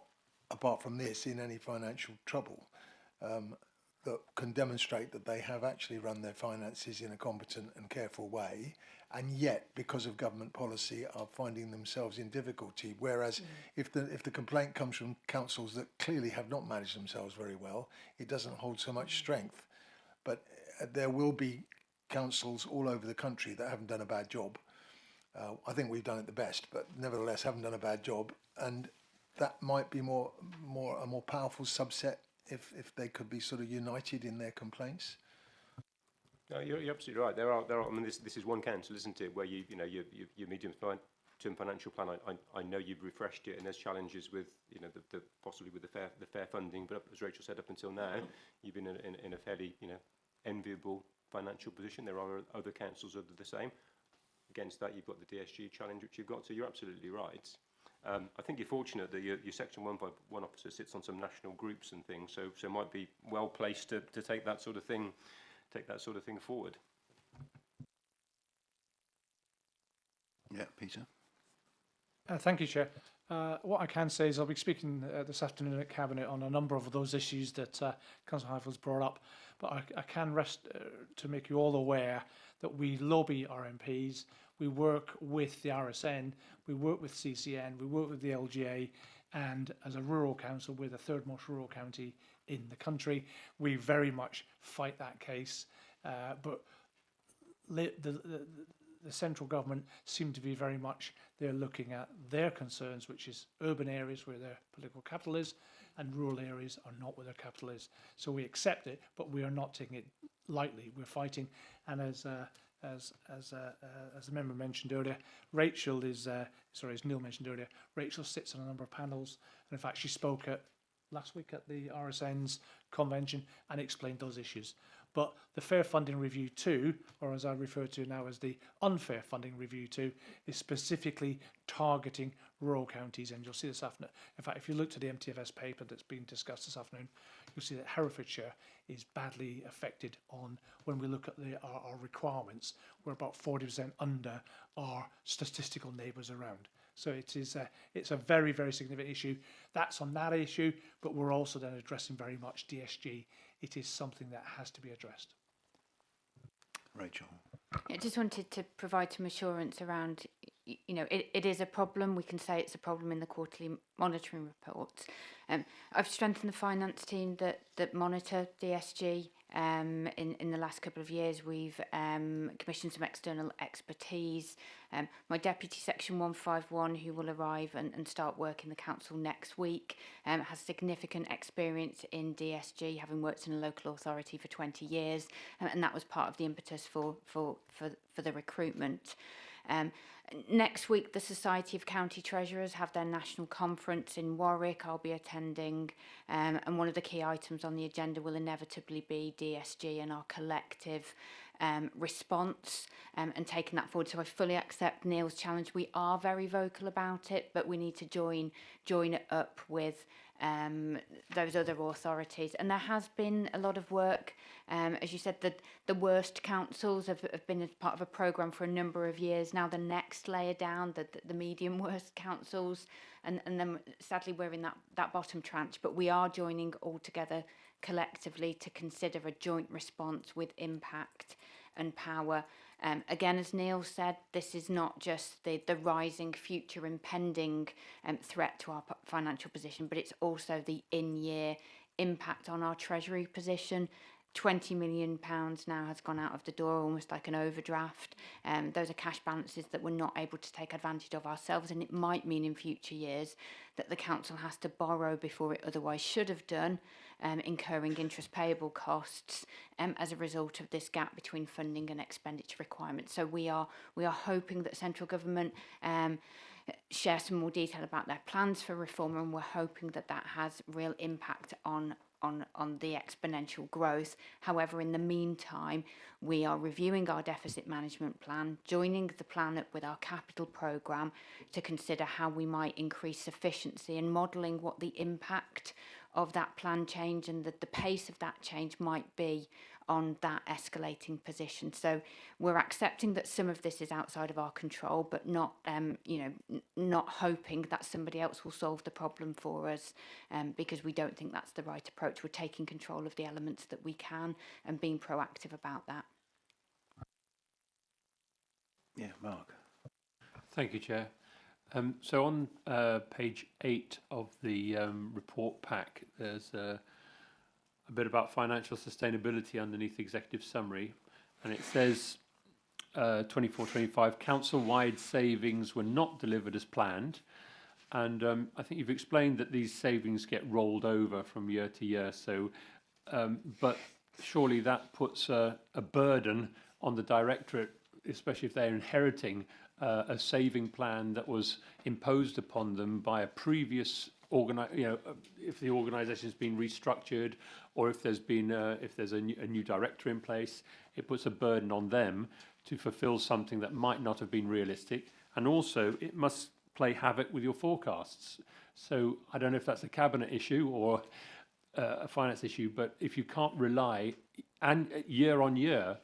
apart from this in any financial trouble, that can demonstrate that they have actually run their finances in a competent and careful way, and yet because of government policy are finding themselves in difficulty? Whereas if the complaint comes from councils that clearly have not managed themselves very well, it doesn't hold so much strength. But there will be councils all over the country that haven't done a bad job. I think we've done it the best, but nevertheless haven't done a bad job, and that might be a more powerful subset if they could be sort of united in their complaints. No, you're absolutely right. There are. I mean, this is one council, isn't it? Where your medium-term financial plan. I know you've refreshed it, and there's challenges with the possibly with the fair funding. But as Rachel said, up until now, you've been in a fairly enviable financial position. There are other councils that are the same. Against that, you've got the DSG challenge, which you've got. So you're absolutely right. I think you're fortunate that your Section 151 officer sits on some national groups and things, so might be well placed to take that sort of thing forward. Yeah, Peter. Thank you, Chair. What I can say is I'll be speaking this afternoon at Cabinet on a number of those issues that Councillor Highfield's brought up, but I can rest to make you all aware that we lobby our MPs, we work with the RSN, we work with CCN, we work with the LGA, and as a rural council, we're the third most rural county in the country. We very much fight that case, but the central government seem to be very much, they're looking at their concerns, which is urban areas where their political capital is, and rural areas are not where their capital is. So we accept it, but we are not taking it lightly. We're fighting, and as the member mentioned earlier, Rachel is, as Neil mentioned earlier, Rachel sits on a number of panels, and in fact she spoke last week at the RSN's convention and explained those issues. But the Fair Funding Review 2, or as I refer to now as the Unfair Funding Review 2, is specifically targeting rural counties, and you'll see this afternoon. In fact, if you look to the MTFS paper that's being discussed this afternoon, you'll see that Herefordshire is badly affected on, when we look at our requirements, we're about 40% under our statistical neighbours around. So it's a very, very significant issue. That's on that issue, but we're also then addressing very much DSG. It is something that has to be addressed. Rachel. I just wanted to provide some assurance around, it is a problem. We can say it's a problem in the quarterly monitoring reports. I've strengthened the finance team that monitor DSG. In the last couple of years, we've commissioned some external expertise. My deputy Section 151, who will arrive and start work in the council next week, has significant experience in DSG, having worked in a local authority for 20 years, and that was part of the impetus for the recruitment. Next week, the Society of County Treasurers have their national conference in Warwick. I'll be attending, and one of the key items on the agenda will inevitably be DSG and our collective response and taking that forward. So I fully accept Neil's challenge. We are very vocal about it, but we need to join it up with those other authorities. And there has been a lot of work. As you said, the worst councils have been as part of a programme for a number of years. Now the next layer down, the medium worst councils, and then sadly we're in that bottom tranche, but we are joining all together collectively to consider a joint response with impact and power. Again, as Neil said, this is not just the rising future impending threat to our financial position, but it's also the in-year impact on our treasury position. £20 million now has gone out of the door, almost like an overdraft. Those are cash balances that we're not able to take advantage of ourselves, and it might mean in future years that the council has to borrow before it otherwise should have done, incurring interest payable costs as a result of this gap between funding and expenditure requirements. So we are hoping that central government share some more detail about their plans for reform, and we're hoping that that has real impact on the exponential growth. However, in the meantime, we are reviewing our deficit management plan, joining the plan up with our capital programme to consider how we might increase efficiency, and modelling what the impact of that plan change and the pace of that change might be on that escalating position. So we're accepting that some of this is outside of our control, but not not hoping that somebody else will solve the problem for us, because we don't think that's the right approach. We're taking control of the elements that we can and being proactive about that. Yeah, Mark. Thank you, Chair. So on page 8 of the report pack, there's a bit about financial sustainability underneath the executive summary, and it says 24-25 council-wide savings were not delivered as planned, and I think you've explained that these savings get rolled over from year to year. So, but surely that puts a burden on the directorate, especially if they're inheriting a saving plan that was imposed upon them by a previous if the organisation has been restructured, or if there's been if there's a new director in place, it puts a burden on them to fulfil something that might not have been realistic, and also it must play havoc with your forecasts. So I don't know if that's a cabinet issue or a finance issue, but if you can't rely and year on year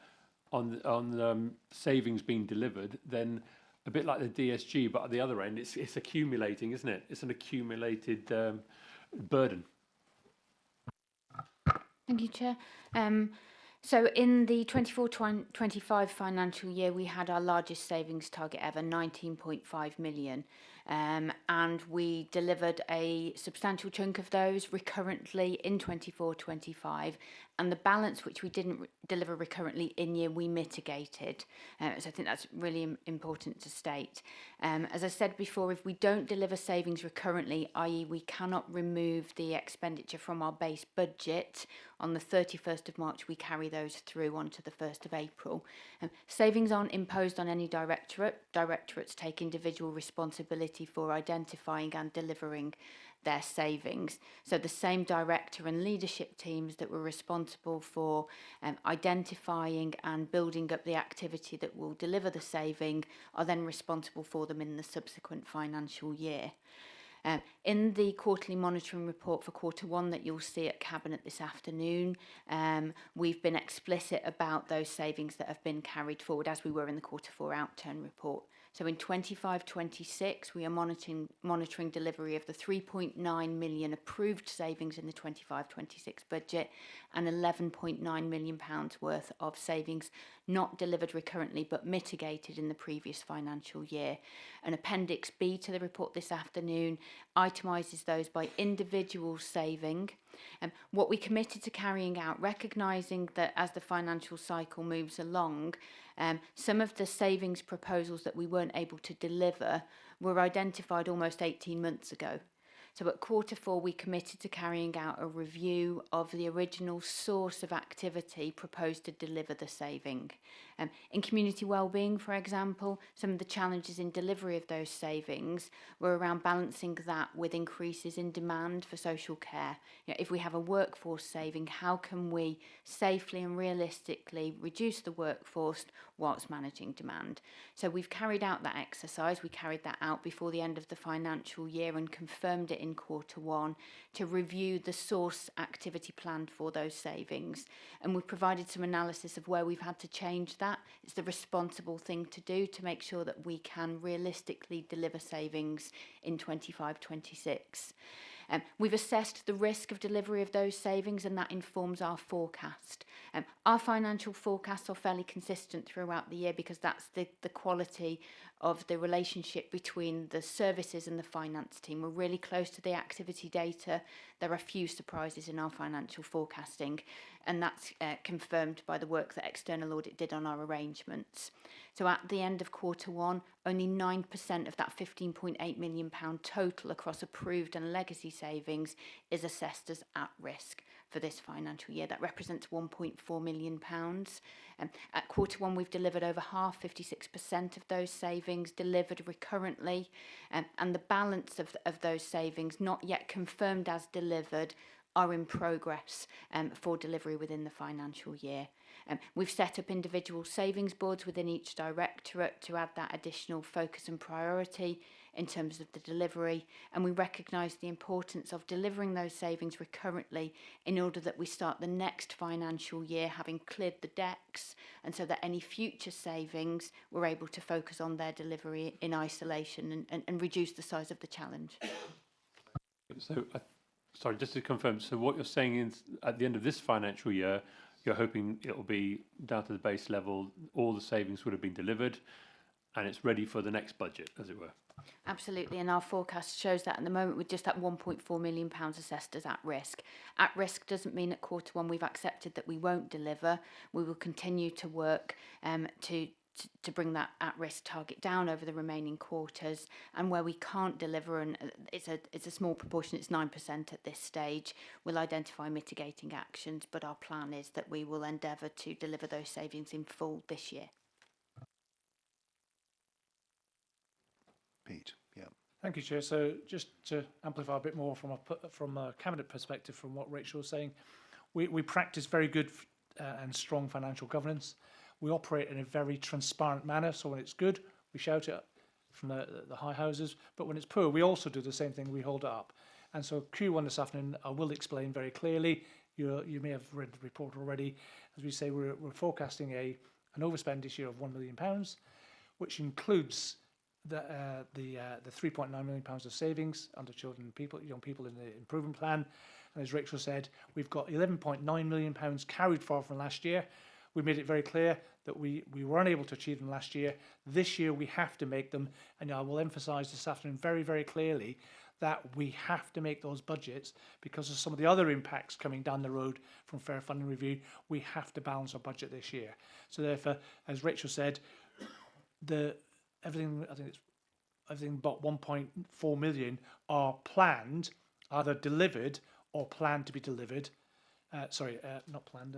on savings being delivered, then a bit like the DSG, but at the other end, it's accumulating, isn't it? It's an accumulated burden. Thank you, Chair. So in the 24-25 financial year, we had our largest savings target ever, 19.5 million. And we delivered a substantial chunk of those recurrently in 24-25. And the balance which we didn't deliver recurrently in year, we mitigated. So I think that's really important to state. As I said before, if we don't deliver savings recurrently, i.e. we cannot remove the expenditure from our base budget, on the 31st of March, we carry those through onto the 1st of April. Savings aren't imposed on any directorate. Directorates take individual responsibility for identifying and delivering their savings. So the same director and leadership teams that were responsible for identifying and building up the activity that will deliver the saving are then responsible for them in the subsequent financial year. In the quarterly monitoring report for Q1 that you'll see at Cabinet this afternoon, we've been explicit about those savings that have been carried forward, as we were in the Q4 outturn report. So in 25-26, we are monitoring delivery of the 3.9 million approved savings in the 25-26 budget, and £11.9 million worth of savings not delivered recurrently but mitigated in the previous financial year. An Appendix B to the report this afternoon itemises those by individual saving. What we committed to carrying out, recognising that as the financial cycle moves along, some of the savings proposals that we weren't able to deliver were identified almost 18 months ago. So at Q4, we committed to carrying out a review of the original source of activity proposed to deliver the saving. In community wellbeing, for example, some of the challenges in delivery of those savings were around balancing that with increases in demand for social care. You know, if we have a workforce saving, how can we safely and realistically reduce the workforce whilst managing demand? So we've carried out that exercise. We carried that out before the end of the financial year and confirmed it in Q1 to review the source activity plan for those savings. And we've provided some analysis of where we've had to change that. It's the responsible thing to do to make sure that we can realistically deliver savings in 25-26. We've assessed the risk of delivery of those savings, and that informs our forecast. Our financial forecasts are fairly consistent throughout the year because that's the quality of the relationship between the services and the finance team. We're really close to the activity data. There are few surprises in our financial forecasting, and that's confirmed by the work that external audit did on our arrangements. So at the end of Q1, only 9% of that £15.8 million total across approved and legacy savings is assessed as at risk for this financial year. That represents £1.4 million. At Q1, we've delivered over half, 56% of those savings delivered recurrently, and the balance of those savings not yet confirmed as delivered are in progress for delivery within the financial year. We've set up individual savings boards within each directorate to add that additional focus and priority in terms of the delivery, and we recognise the importance of delivering those savings recurrently in order that we start the next financial year having cleared the decks, and so that any future savings we're able to focus on their delivery in isolation and reduce the size of the challenge. So, sorry, just to confirm, so what you're saying is at the end of this financial year, you're hoping it will be down to the base level, all the savings would have been delivered, and it's ready for the next budget, as it were? Absolutely, and our forecast shows that at the moment with just that £1.4 million assessed as at risk. At risk doesn't mean at Q1 we've accepted that we won't deliver. We will continue to work to bring that at-risk target down over the remaining quarters, and where we can't deliver, and it's a small proportion, it's 9% at this stage, we'll identify mitigating actions, but our plan is that we will endeavour to deliver those savings in full this year. Pete, yeah. Thank you, Chair. So just to amplify a bit more from a cabinet perspective from what Rachel was saying, we practice very good and strong financial governance. We operate in a very transparent manner, so when it's good, we shout it from the high houses, but when it's poor, we also do the same thing, we hold it up. And so Q1 this afternoon, I will explain very clearly. You may have read the report already. As we say, we're forecasting an overspend this year of £1 million, which includes the £3.9 million of savings under children and young people in the improvement plan. And as Rachel said, we've got £11.9 million carried forward from last year. We made it very clear that we were unable to achieve them last year. This year we have to make them, and I will emphasise this afternoon very, very clearly that we have to make those budgets because of some of the other impacts coming down the road from Fair Funding Review. We have to balance our budget this year. So therefore, as Rachel said, everything but 1.4 million are planned, either delivered or planned to be delivered. Not planned.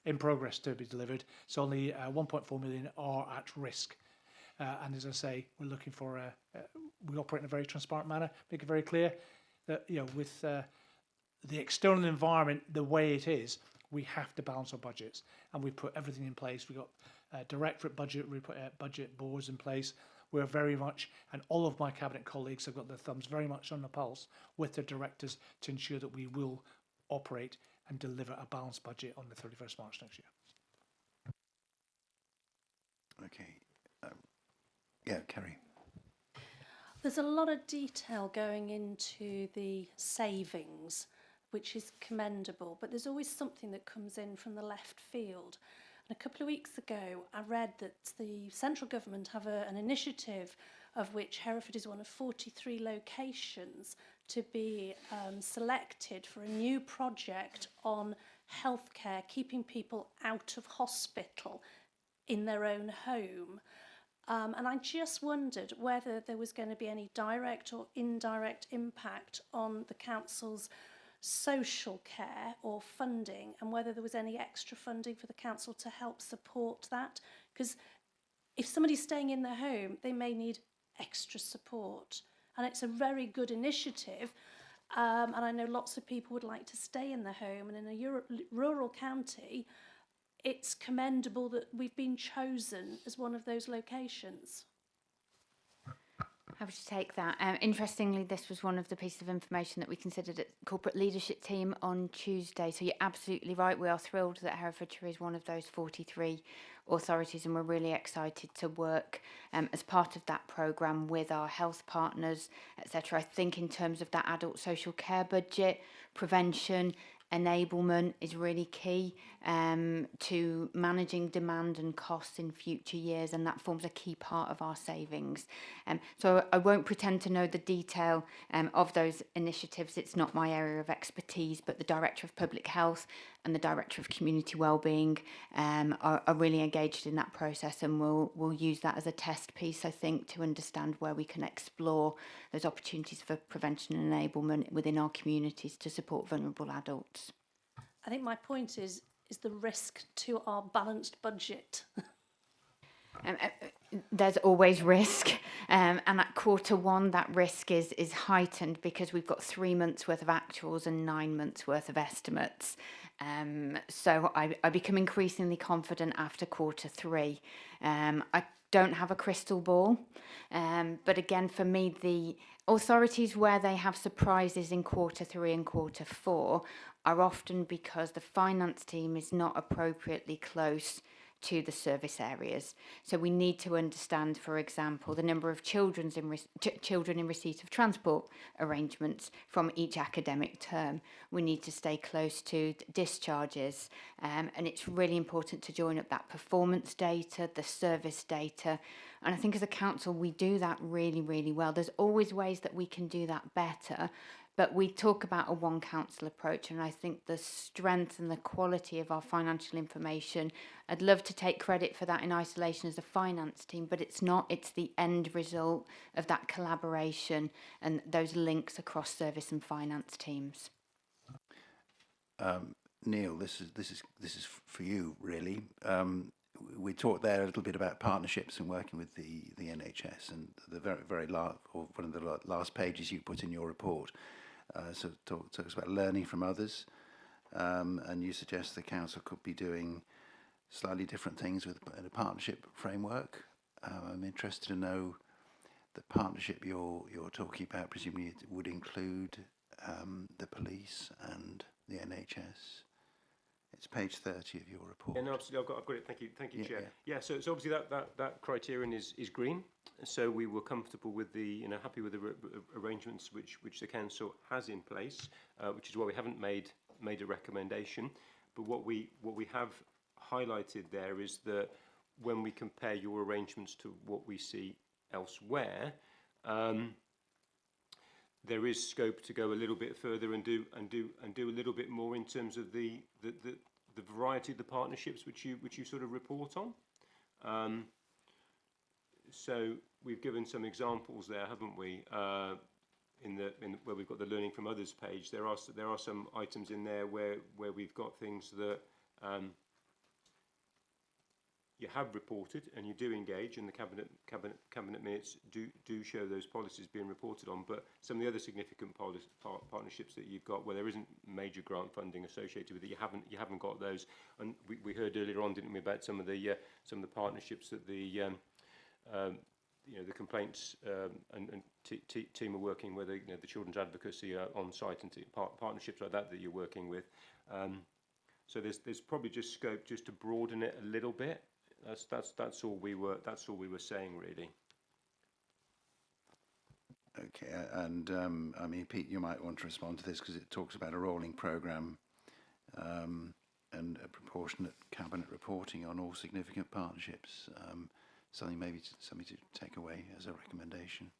In progress to be delivered. So only 1.4 million are at risk. And as I say, we're looking for we operate in a very transparent manner. Make it very clear that with the external environment the way it is, we have to balance our budgets, and we put everything in place. We've got directorate budget, we put budget boards in place. We're very much, and all of my cabinet colleagues have got their thumbs very much on the pulse with the directors to ensure that we will operate and deliver a balanced budget on the 31st March next year. Okay. Kerry. There's a lot of detail going into the savings, which is commendable, but there's always something that comes in from the left field. And a couple of weeks ago, I read that the central government have an initiative of which Hereford is one of 43 locations to be selected for a new project on healthcare, keeping people out of hospital in their own home. And I just wondered whether there was going to be any direct or indirect impact on the council's social care or funding, and whether there was any extra funding for the council to help support that. Because if somebody's staying in their home, they may need extra support. And it's a very good initiative. And I know lots of people would like to stay in their home. And in a rural county, it's commendable that we've been chosen as one of those locations. Happy to take that. Interestingly, this was one of the pieces of information that we considered at corporate leadership team on Tuesday. So you're absolutely right. We are thrilled that Herefordshire is one of those 43 authorities, and we're really excited to work as part of that programme with our health partners, etc. I think in terms of that adult social care budget, prevention, enablement is really key to managing demand and costs in future years, and that forms a key part of our savings. So I won't pretend to know the detail of those initiatives. It's not my area of expertise, but the Director of Public Health and the Director of Community Wellbeing are really engaged in that process, and we'll use that as a test piece, I think, to understand where we can explore those opportunities for prevention and enablement within our communities to support vulnerable adults. I think my point is the risk to our balanced budget. There's always risk, and at Q1 that risk is heightened because we've got 3 months worth of actuals and 9 months worth of estimates. So I become increasingly confident after Q3. I don't have a crystal ball, but again, for me, the authorities where they have surprises in Q3 and Q4 are often because the finance team is not appropriately close to the service areas. So we need to understand, for example, the number of children in receipt of transport arrangements from each academic term. We need to stay close to discharges, and it's really important to join up that performance data, the service data. And I think as a council, we do that really, really well. There's always ways that we can do that better, but we talk about a one council approach, and I think the strength and the quality of our financial information, I'd love to take credit for that in isolation as a finance team, but it's not. It's the end result of that collaboration and those links across service and finance teams. Neil, this is for you, really. We talked there a little bit about partnerships and working with the NHS, and the very last, or one of the last pages you put in your report. So talks about learning from others, and you suggest the council could be doing slightly different things with a partnership framework. I'm interested to know the partnership you're talking about. Presumably it would include the police and the NHS. It's page 30 of your report. Yeah, no, absolutely. I've got it. Thank you, Chair. Yeah. So obviously that criterion is green. So we were comfortable with happy with the arrangements which the council has in place, which is why we haven't made a recommendation. But what we have highlighted there is that when we compare your arrangements to what we see elsewhere, there is scope to go a little bit further and do a little bit more in terms of the variety of the partnerships which you sort of report on. So we've given some examples there, haven't we? In where we've got the learning from others page, there are some items in there where we've got things that you have reported and you do engage, and the cabinet minutes do show those policies being reported on. But some of the other significant partnerships that you've got, where there isn't major grant funding associated with it, you haven't got those. And we heard earlier on, didn't we, about some of the partnerships that the complaints and team are working with, the children's advocacy on site, and partnerships like that you're working with. So there's probably just scope just to broaden it a little bit. That's all we were saying, really. Okay, and I mean, Pete, you might want to respond to this because it talks about a rolling programme and a proportionate cabinet reporting on all significant partnerships. Something to take away as a recommendation.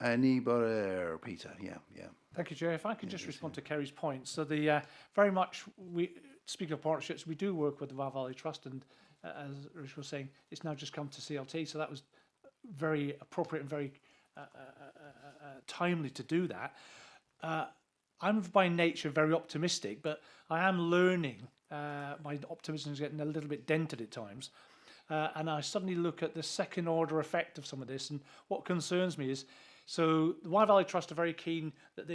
Anybody? Peter, yeah. Thank you, Chair. If I could just respond to Kerry's point. So the very much, speaking of partnerships, we do work with the Var Valley Trust, and as Rich was saying, it's now just come to CLT, so that was very appropriate and very timely to do that. I'm by nature very optimistic, but I am learning. My optimism is getting a little bit dented at times. And I suddenly look at the second order effect of some of this, and what concerns me is, so the Wye Valley Trust are very keen that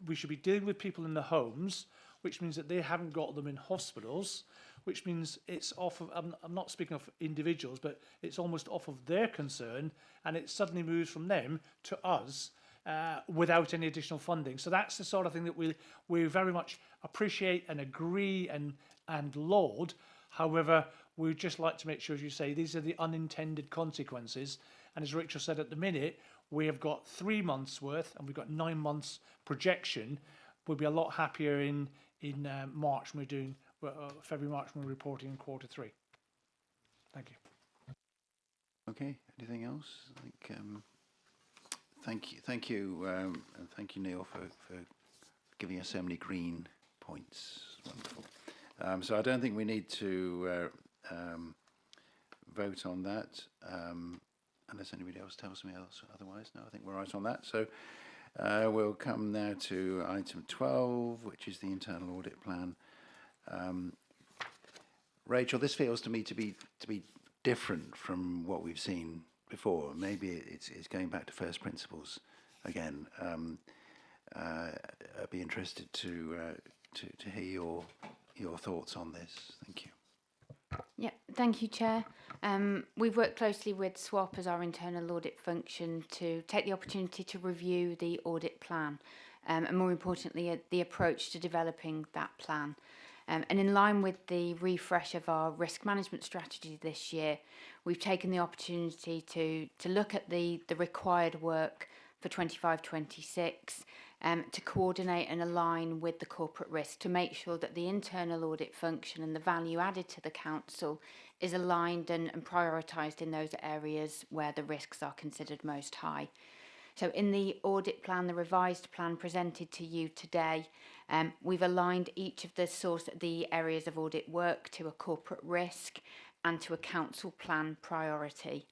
we should be dealing with people in the homes, which means that they haven't got them in hospitals, which means it's off of, I'm not speaking of individuals, but it's almost off of their concern, and it suddenly moves from them to us without any additional funding. So that's the sort of thing that we very much appreciate and agree and laud. However, we'd just like to make sure, as you say, these are the unintended consequences. And as Rachel said, at the minute, we have got 3 months worth, and we've got 9 months projection. We'll be a lot happier in March when we're doing February, March when we're reporting in Q3. Thank you. Okay. Anything else? I think. Thank you, and thank you, Neil, for giving us so many green points. Wonderful. So I don't think we need to vote on that, unless anybody else tells me otherwise. No, I think we're right on that. So we'll come now to item 12, which is the internal audit plan. Rachel, this feels to me to be different from what we've seen before. Maybe it's going back to first principles again. I'd be interested to hear your thoughts on this. Thank you. Yeah, thank you, Chair. We've worked closely with SWAP as our internal audit function to take the opportunity to review the audit plan, and more importantly, the approach to developing that plan. And in line with the refresh of our risk management strategy this year, we've taken the opportunity to look at the required work for 25-26 to coordinate and align with the corporate risk to make sure that the internal audit function and the value added to the council is aligned and prioritised in those areas where the risks are considered most high. So in the audit plan, the revised plan presented to you today, we've aligned each of the areas of audit work to a corporate risk and to a council plan priority.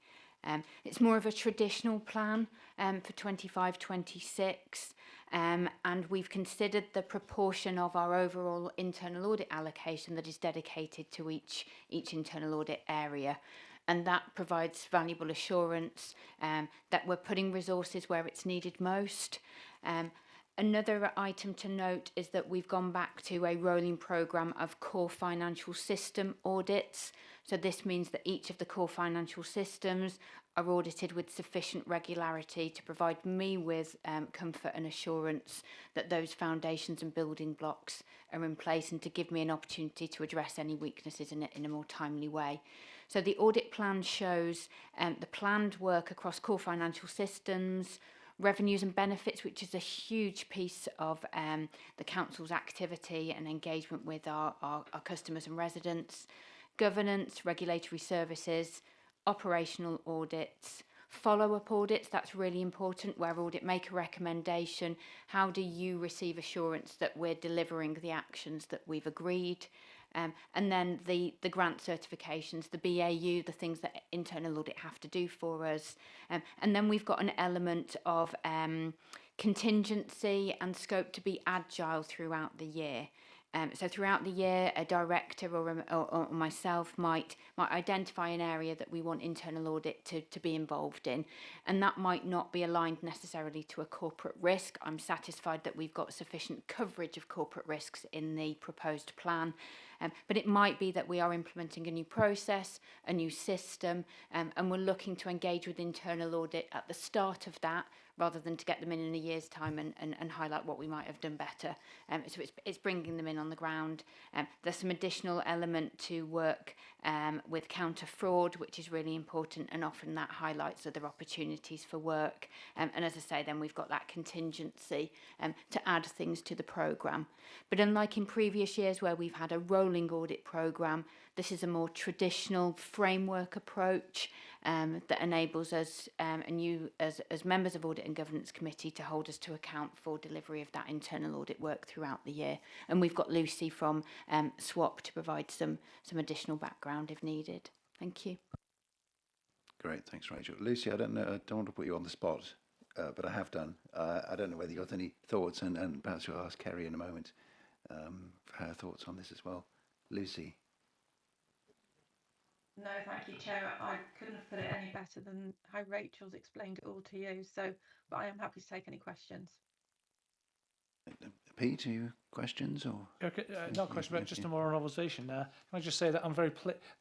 It's more of a traditional plan for 25-26, and we've considered the proportion of our overall internal audit allocation that is dedicated to each internal audit area. And that provides valuable assurance that we're putting resources where it's needed most. Another item to note is that we've gone back to a rolling programme of core financial system audits. So this means that each of the core financial systems are audited with sufficient regularity to provide me with comfort and assurance that those foundations and building blocks are in place, and to give me an opportunity to address any weaknesses in a more timely way. So the audit plan shows the planned work across core financial systems, revenues and benefits, which is a huge piece of the council's activity and engagement with our customers and residents, governance, regulatory services, operational audits, follow-up audits. That's really important, where audit make a recommendation. How do you receive assurance that we're delivering the actions that we've agreed? And then the grant certifications, the BAU, the things that internal audit have to do for us. And then we've got an element of contingency and scope to be agile throughout the year. So throughout the year, a director or myself might identify an area that we want internal audit to be involved in, and that might not be aligned necessarily to a corporate risk. I'm satisfied that we've got sufficient coverage of corporate risks in the proposed plan, but it might be that we are implementing a new process, a new system, and we're looking to engage with internal audit at the start of that, rather than to get them in a year's time and highlight what we might have done better. So it's bringing them in on the ground. There's some additional element to work with counter fraud, which is really important, and often that highlights other opportunities for work. And as I say, then we've got that contingency to add things to the programme. But unlike in previous years where we've had a rolling audit programme, this is a more traditional framework approach that enables us and you as members of Audit and Governance Committee to hold us to account for delivery of that internal audit work throughout the year. And we've got Lucy from SWAP to provide some additional background if needed. Thank you. Great, thanks, Rachel. Lucy, I don't want to put you on the spot, but I have done. I don't know whether you got any thoughts, and perhaps we'll ask Kerry in a moment for her thoughts on this as well. Lucy. No, thank you, Chair. I couldn't have put it any better than how Rachel's explained it all to you. So, but I am happy to take any questions. Pete, are you questions or? Okay, not a question, but just a moral observation. Can I just say that I'm very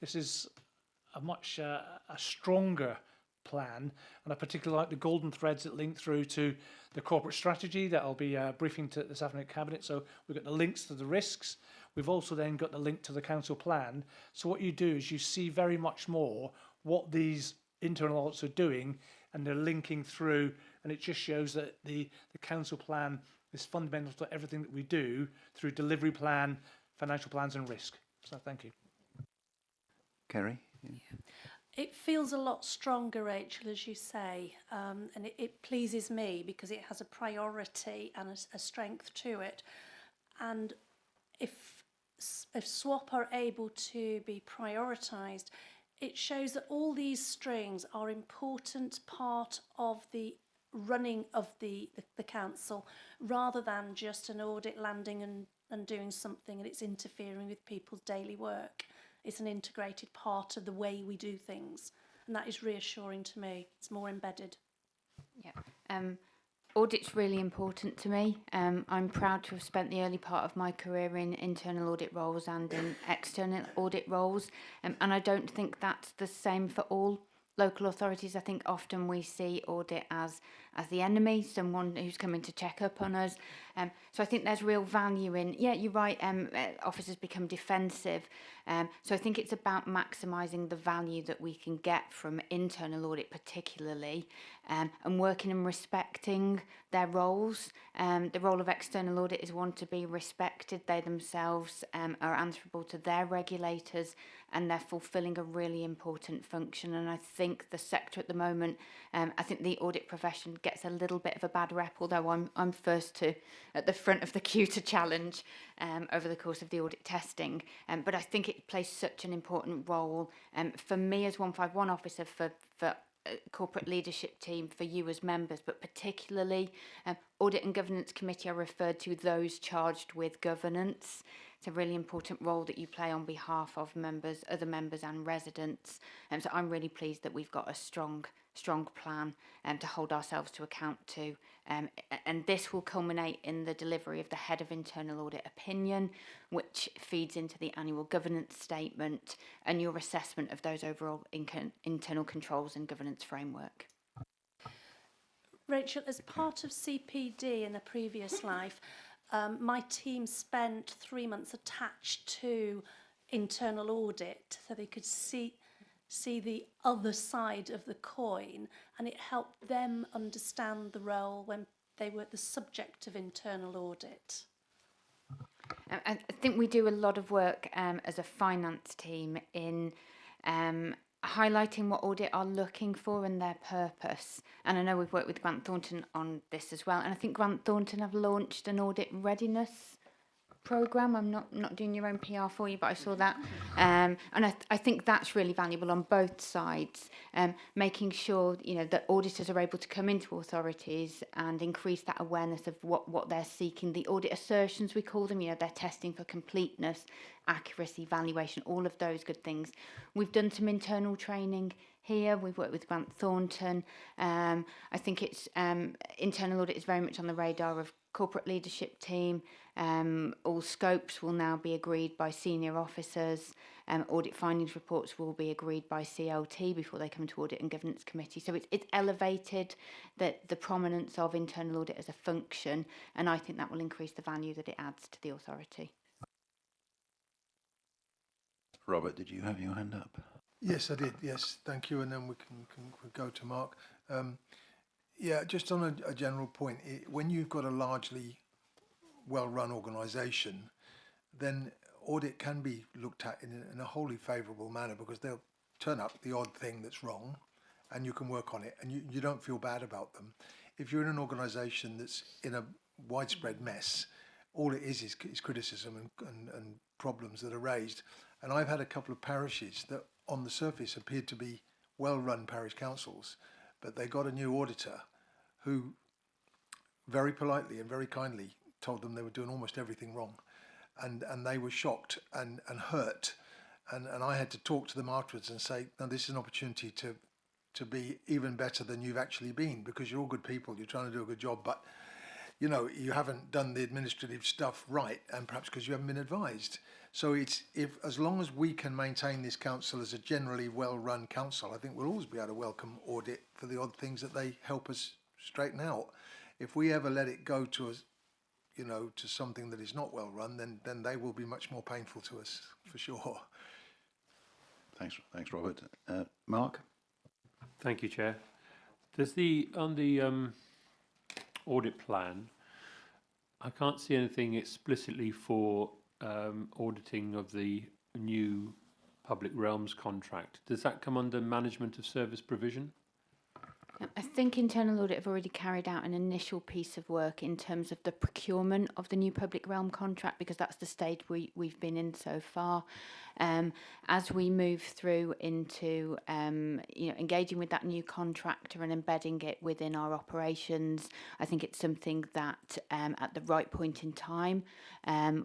this is a much a stronger plan, and I particularly like the golden threads that link through to the corporate strategy that I'll be briefing to this afternoon at Cabinet. So we've got the links to the risks. We've also then got the link to the council plan. So what you do is you see very much more what these internal audits are doing, and they're linking through, and it just shows that the council plan is fundamental to everything that we do through delivery plan, financial plans and risk. So thank you. Kerry? It feels a lot stronger, Rachel, as you say, and it pleases me because it has a priority and a strength to it. And if SWAP are able to be prioritised, it shows that all these strings are important part of the running of the council, rather than just an audit landing and doing something and it's interfering with people's daily work. It's an integrated part of the way we do things, and that is reassuring to me. It's more embedded. Yeah. Audit's really important to me. I'm proud to have spent the early part of my career in internal audit roles and in external audit roles, and I don't think that's the same for all local authorities. I think often we see audit as the enemy, someone who's coming to check up on us. So I think there's real value in, yeah, you're right, officers become defensive. So I think it's about maximising the value that we can get from internal audit particularly, and working and respecting their roles. The role of external audit is one to be respected. They themselves are answerable to their regulators, and they're fulfilling a really important function. And I think the sector at the moment, I think the audit profession gets a little bit of a bad rep, although I'm first at the front of the queue to challenge over the course of the audit testing. But I think it plays such an important role for me as 151 officer, for corporate leadership team, for you as members, but particularly Audit and Governance Committee are referred to those charged with governance. It's a really important role that you play on behalf of members, other members and residents. So I'm really pleased that we've got a strong plan to hold ourselves to account to. And this will culminate in the delivery of the Head of Internal Audit opinion, which feeds into the annual governance statement and your assessment of those overall internal controls and governance framework. Rachel, as part of CPD in a previous life, my team spent 3 months attached to internal audit so they could see the other side of the coin, and it helped them understand the role when they were the subject of internal audit. I think we do a lot of work as a finance team in highlighting what audit are looking for and their purpose. And I know we've worked with Grant Thornton on this as well. And I think Grant Thornton have launched an audit readiness programme. I'm not doing your own PR for you, but I saw that. And I think that's really valuable on both sides, making sure, that auditors are able to come into authorities and increase that awareness of what they're seeking. The audit assertions, we call them, they're testing for completeness, accuracy, valuation, all of those good things. We've done some internal training here. We've worked with Grant Thornton. I think it's internal audit is very much on the radar of corporate leadership team. All scopes will now be agreed by senior officers. Audit findings reports will be agreed by CLT before they come to Audit and Governance Committee. So it's elevated the prominence of internal audit as a function, and I think that will increase the value that it adds to the authority. Robert, did you have your hand up? Yes, I did. Yes, thank you. And then we can go to Mark. Yeah, just on a general point, when you've got a largely well-run organisation, then audit can be looked at in a wholly favourable manner, because they'll turn up the odd thing that's wrong and you can work on it and you don't feel bad about them. If you're in an organisation that's in a widespread mess, all it is criticism and problems that are raised. And I've had a couple of parishes that on the surface appeared to be well-run parish councils, but they got a new auditor who very politely and very kindly told them they were doing almost everything wrong. And they were shocked and hurt. And I had to talk to them afterwards and say, no, this is an opportunity to be even better than you've actually been, because you're all good people, you're trying to do a good job, but you know, you haven't done the administrative stuff right, and perhaps because you haven't been advised. So it's, if, as long as we can maintain this council as a generally well-run council, I think we'll always be able to welcome audit for the odd things that they help us straighten out. If we ever let it go to us, you know, to something that is not well run, then they will be much more painful to us, for sure. Thanks, Robert. Mark? Thank you, Chair. Does on the audit plan, I can't see anything explicitly for auditing of the new public realms contract. Does that come under management of service provision? I think Internal Audit have already carried out an initial piece of work in terms of the procurement of the new public realm contract, because that's the stage we've been in so far. As we move through into engaging with that new contractor and embedding it within our operations, I think it's something that at the right point in time,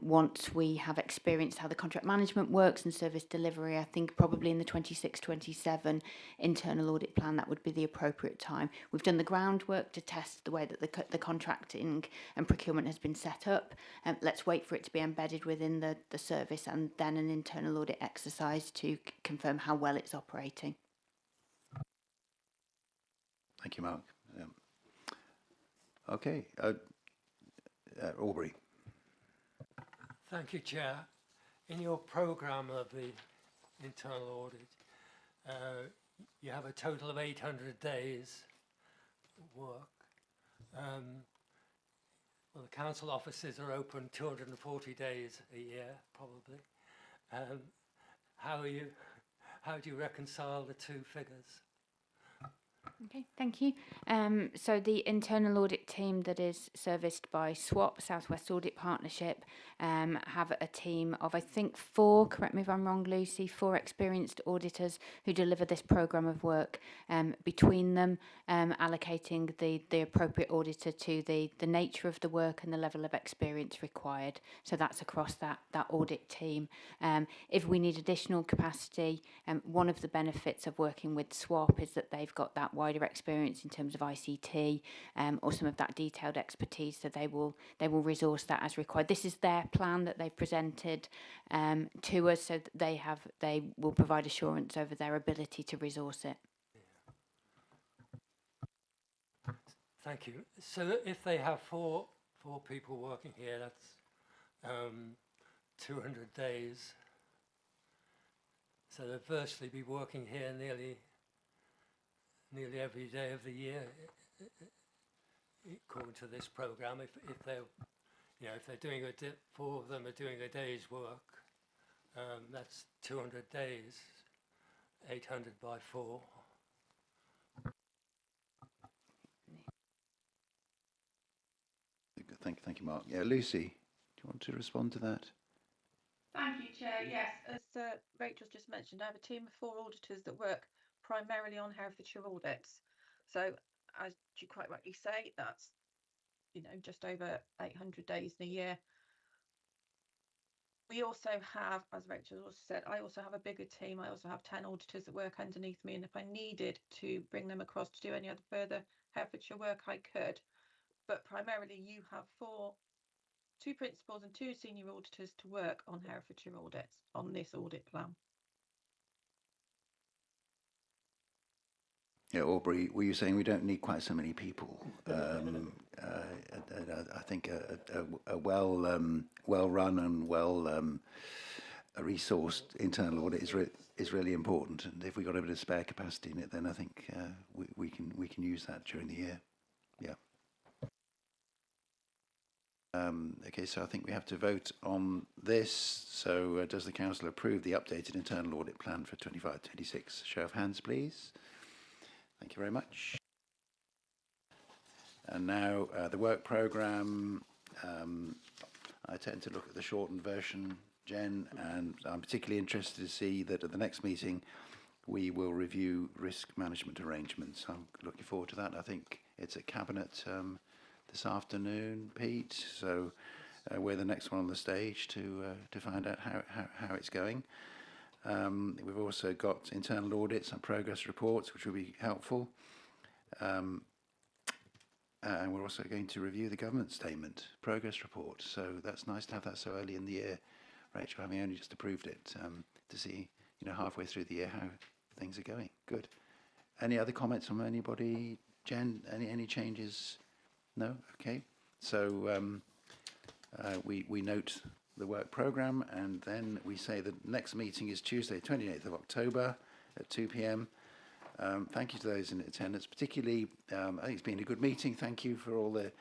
once we have experienced how the contract management works and service delivery, I think probably in the 26-27 internal audit plan, that would be the appropriate time. We've done the groundwork to test the way that the contracting and procurement has been set up. Let's wait for it to be embedded within the service, and then an internal audit exercise to confirm how well it's operating. Thank you, Mark. Okay, Aubrey. Thank you, Chair. In your programme of the internal audit, you have a total of 800 days work. Well, the council offices are open 240 days a year, probably. How do you reconcile the two figures? Okay, thank you. So the internal audit team that is serviced by SWAP, Southwest Audit Partnership, have a team of, I think, 4, correct me if I'm wrong, Lucy, 4 experienced auditors who deliver this programme of work, between them allocating the appropriate auditor to the nature of the work and the level of experience required. So that's across that audit team. If we need additional capacity, one of the benefits of working with SWAP is that they've got that wider experience in terms of ICT, or some of that detailed expertise, so they will resource that as required. This is their plan that they've presented to us, so that they will provide assurance over their ability to resource it. Thank you. So if they have four people working here, that's 200 days. So they'll virtually be working here nearly every day of the year, according to this programme. If they're doing 4 of them are doing a day's work, that's 200 days, 800 by 4. Thank you, Mark. Yeah, Lucy, do you want to respond to that? Thank you, Chair. Yes, as Rachel's just mentioned, I have a team of 4 auditors that work primarily on Herefordshire audits. So, as you quite rightly say, that's just over 800 days in a year. We also have, as Rachel also said, I also have a bigger team. I also have 10 auditors that work underneath me, and if I needed to bring them across to do any other further Herefordshire work, I could. But primarily, you have 2 principals and 2 senior auditors to work on Herefordshire audits on this audit plan. Yeah, Aubrey, were you saying we don't need quite so many people? I think a well-run and resourced internal audit is really important. And if we've got a bit of spare capacity in it, then I think we can use that during the year. Yeah. Okay, so I think we have to vote on this. So does the council approve the updated internal audit plan for 25-26? Show of hands, please. Thank you very much. And now the work programme. I tend to look at the shortened version, Jen, and I'm particularly interested to see that at the next meeting we will review risk management arrangements. I'm looking forward to that. I think it's at Cabinet this afternoon, Pete. So we're the next one on the stage to find out how it's going. We've also got internal audits and progress reports, which will be helpful. And we're also going to review the government statement, progress report. So that's nice to have that so early in the year, Rachel, having only just approved it, to see, halfway through the year how things are going. Good. Any other comments from anybody? Jen, any changes? No? Okay. So we note the work programme, and then we say the next meeting is Tuesday, 28th of October at 2 p.m. Thank you to those in attendance, particularly, I think it's been a good meeting. Thank you for all the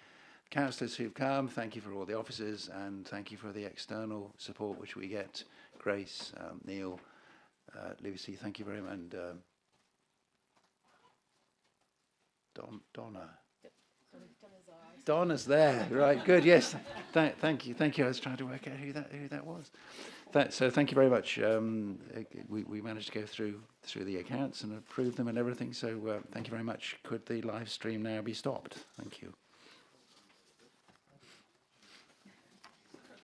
councillors who've come. Thank you for all the officers, and thank you for the external support which we get. Grace, Neil, Lucy, thank you very much. And Donna. Donna's there, right? Good. Yes. Thank you. Thank you. I was trying to work out who that was. So thank you very much. We managed to go through the accounts and approve them and everything. So thank you very much. Could the live stream now be stopped? Thank you.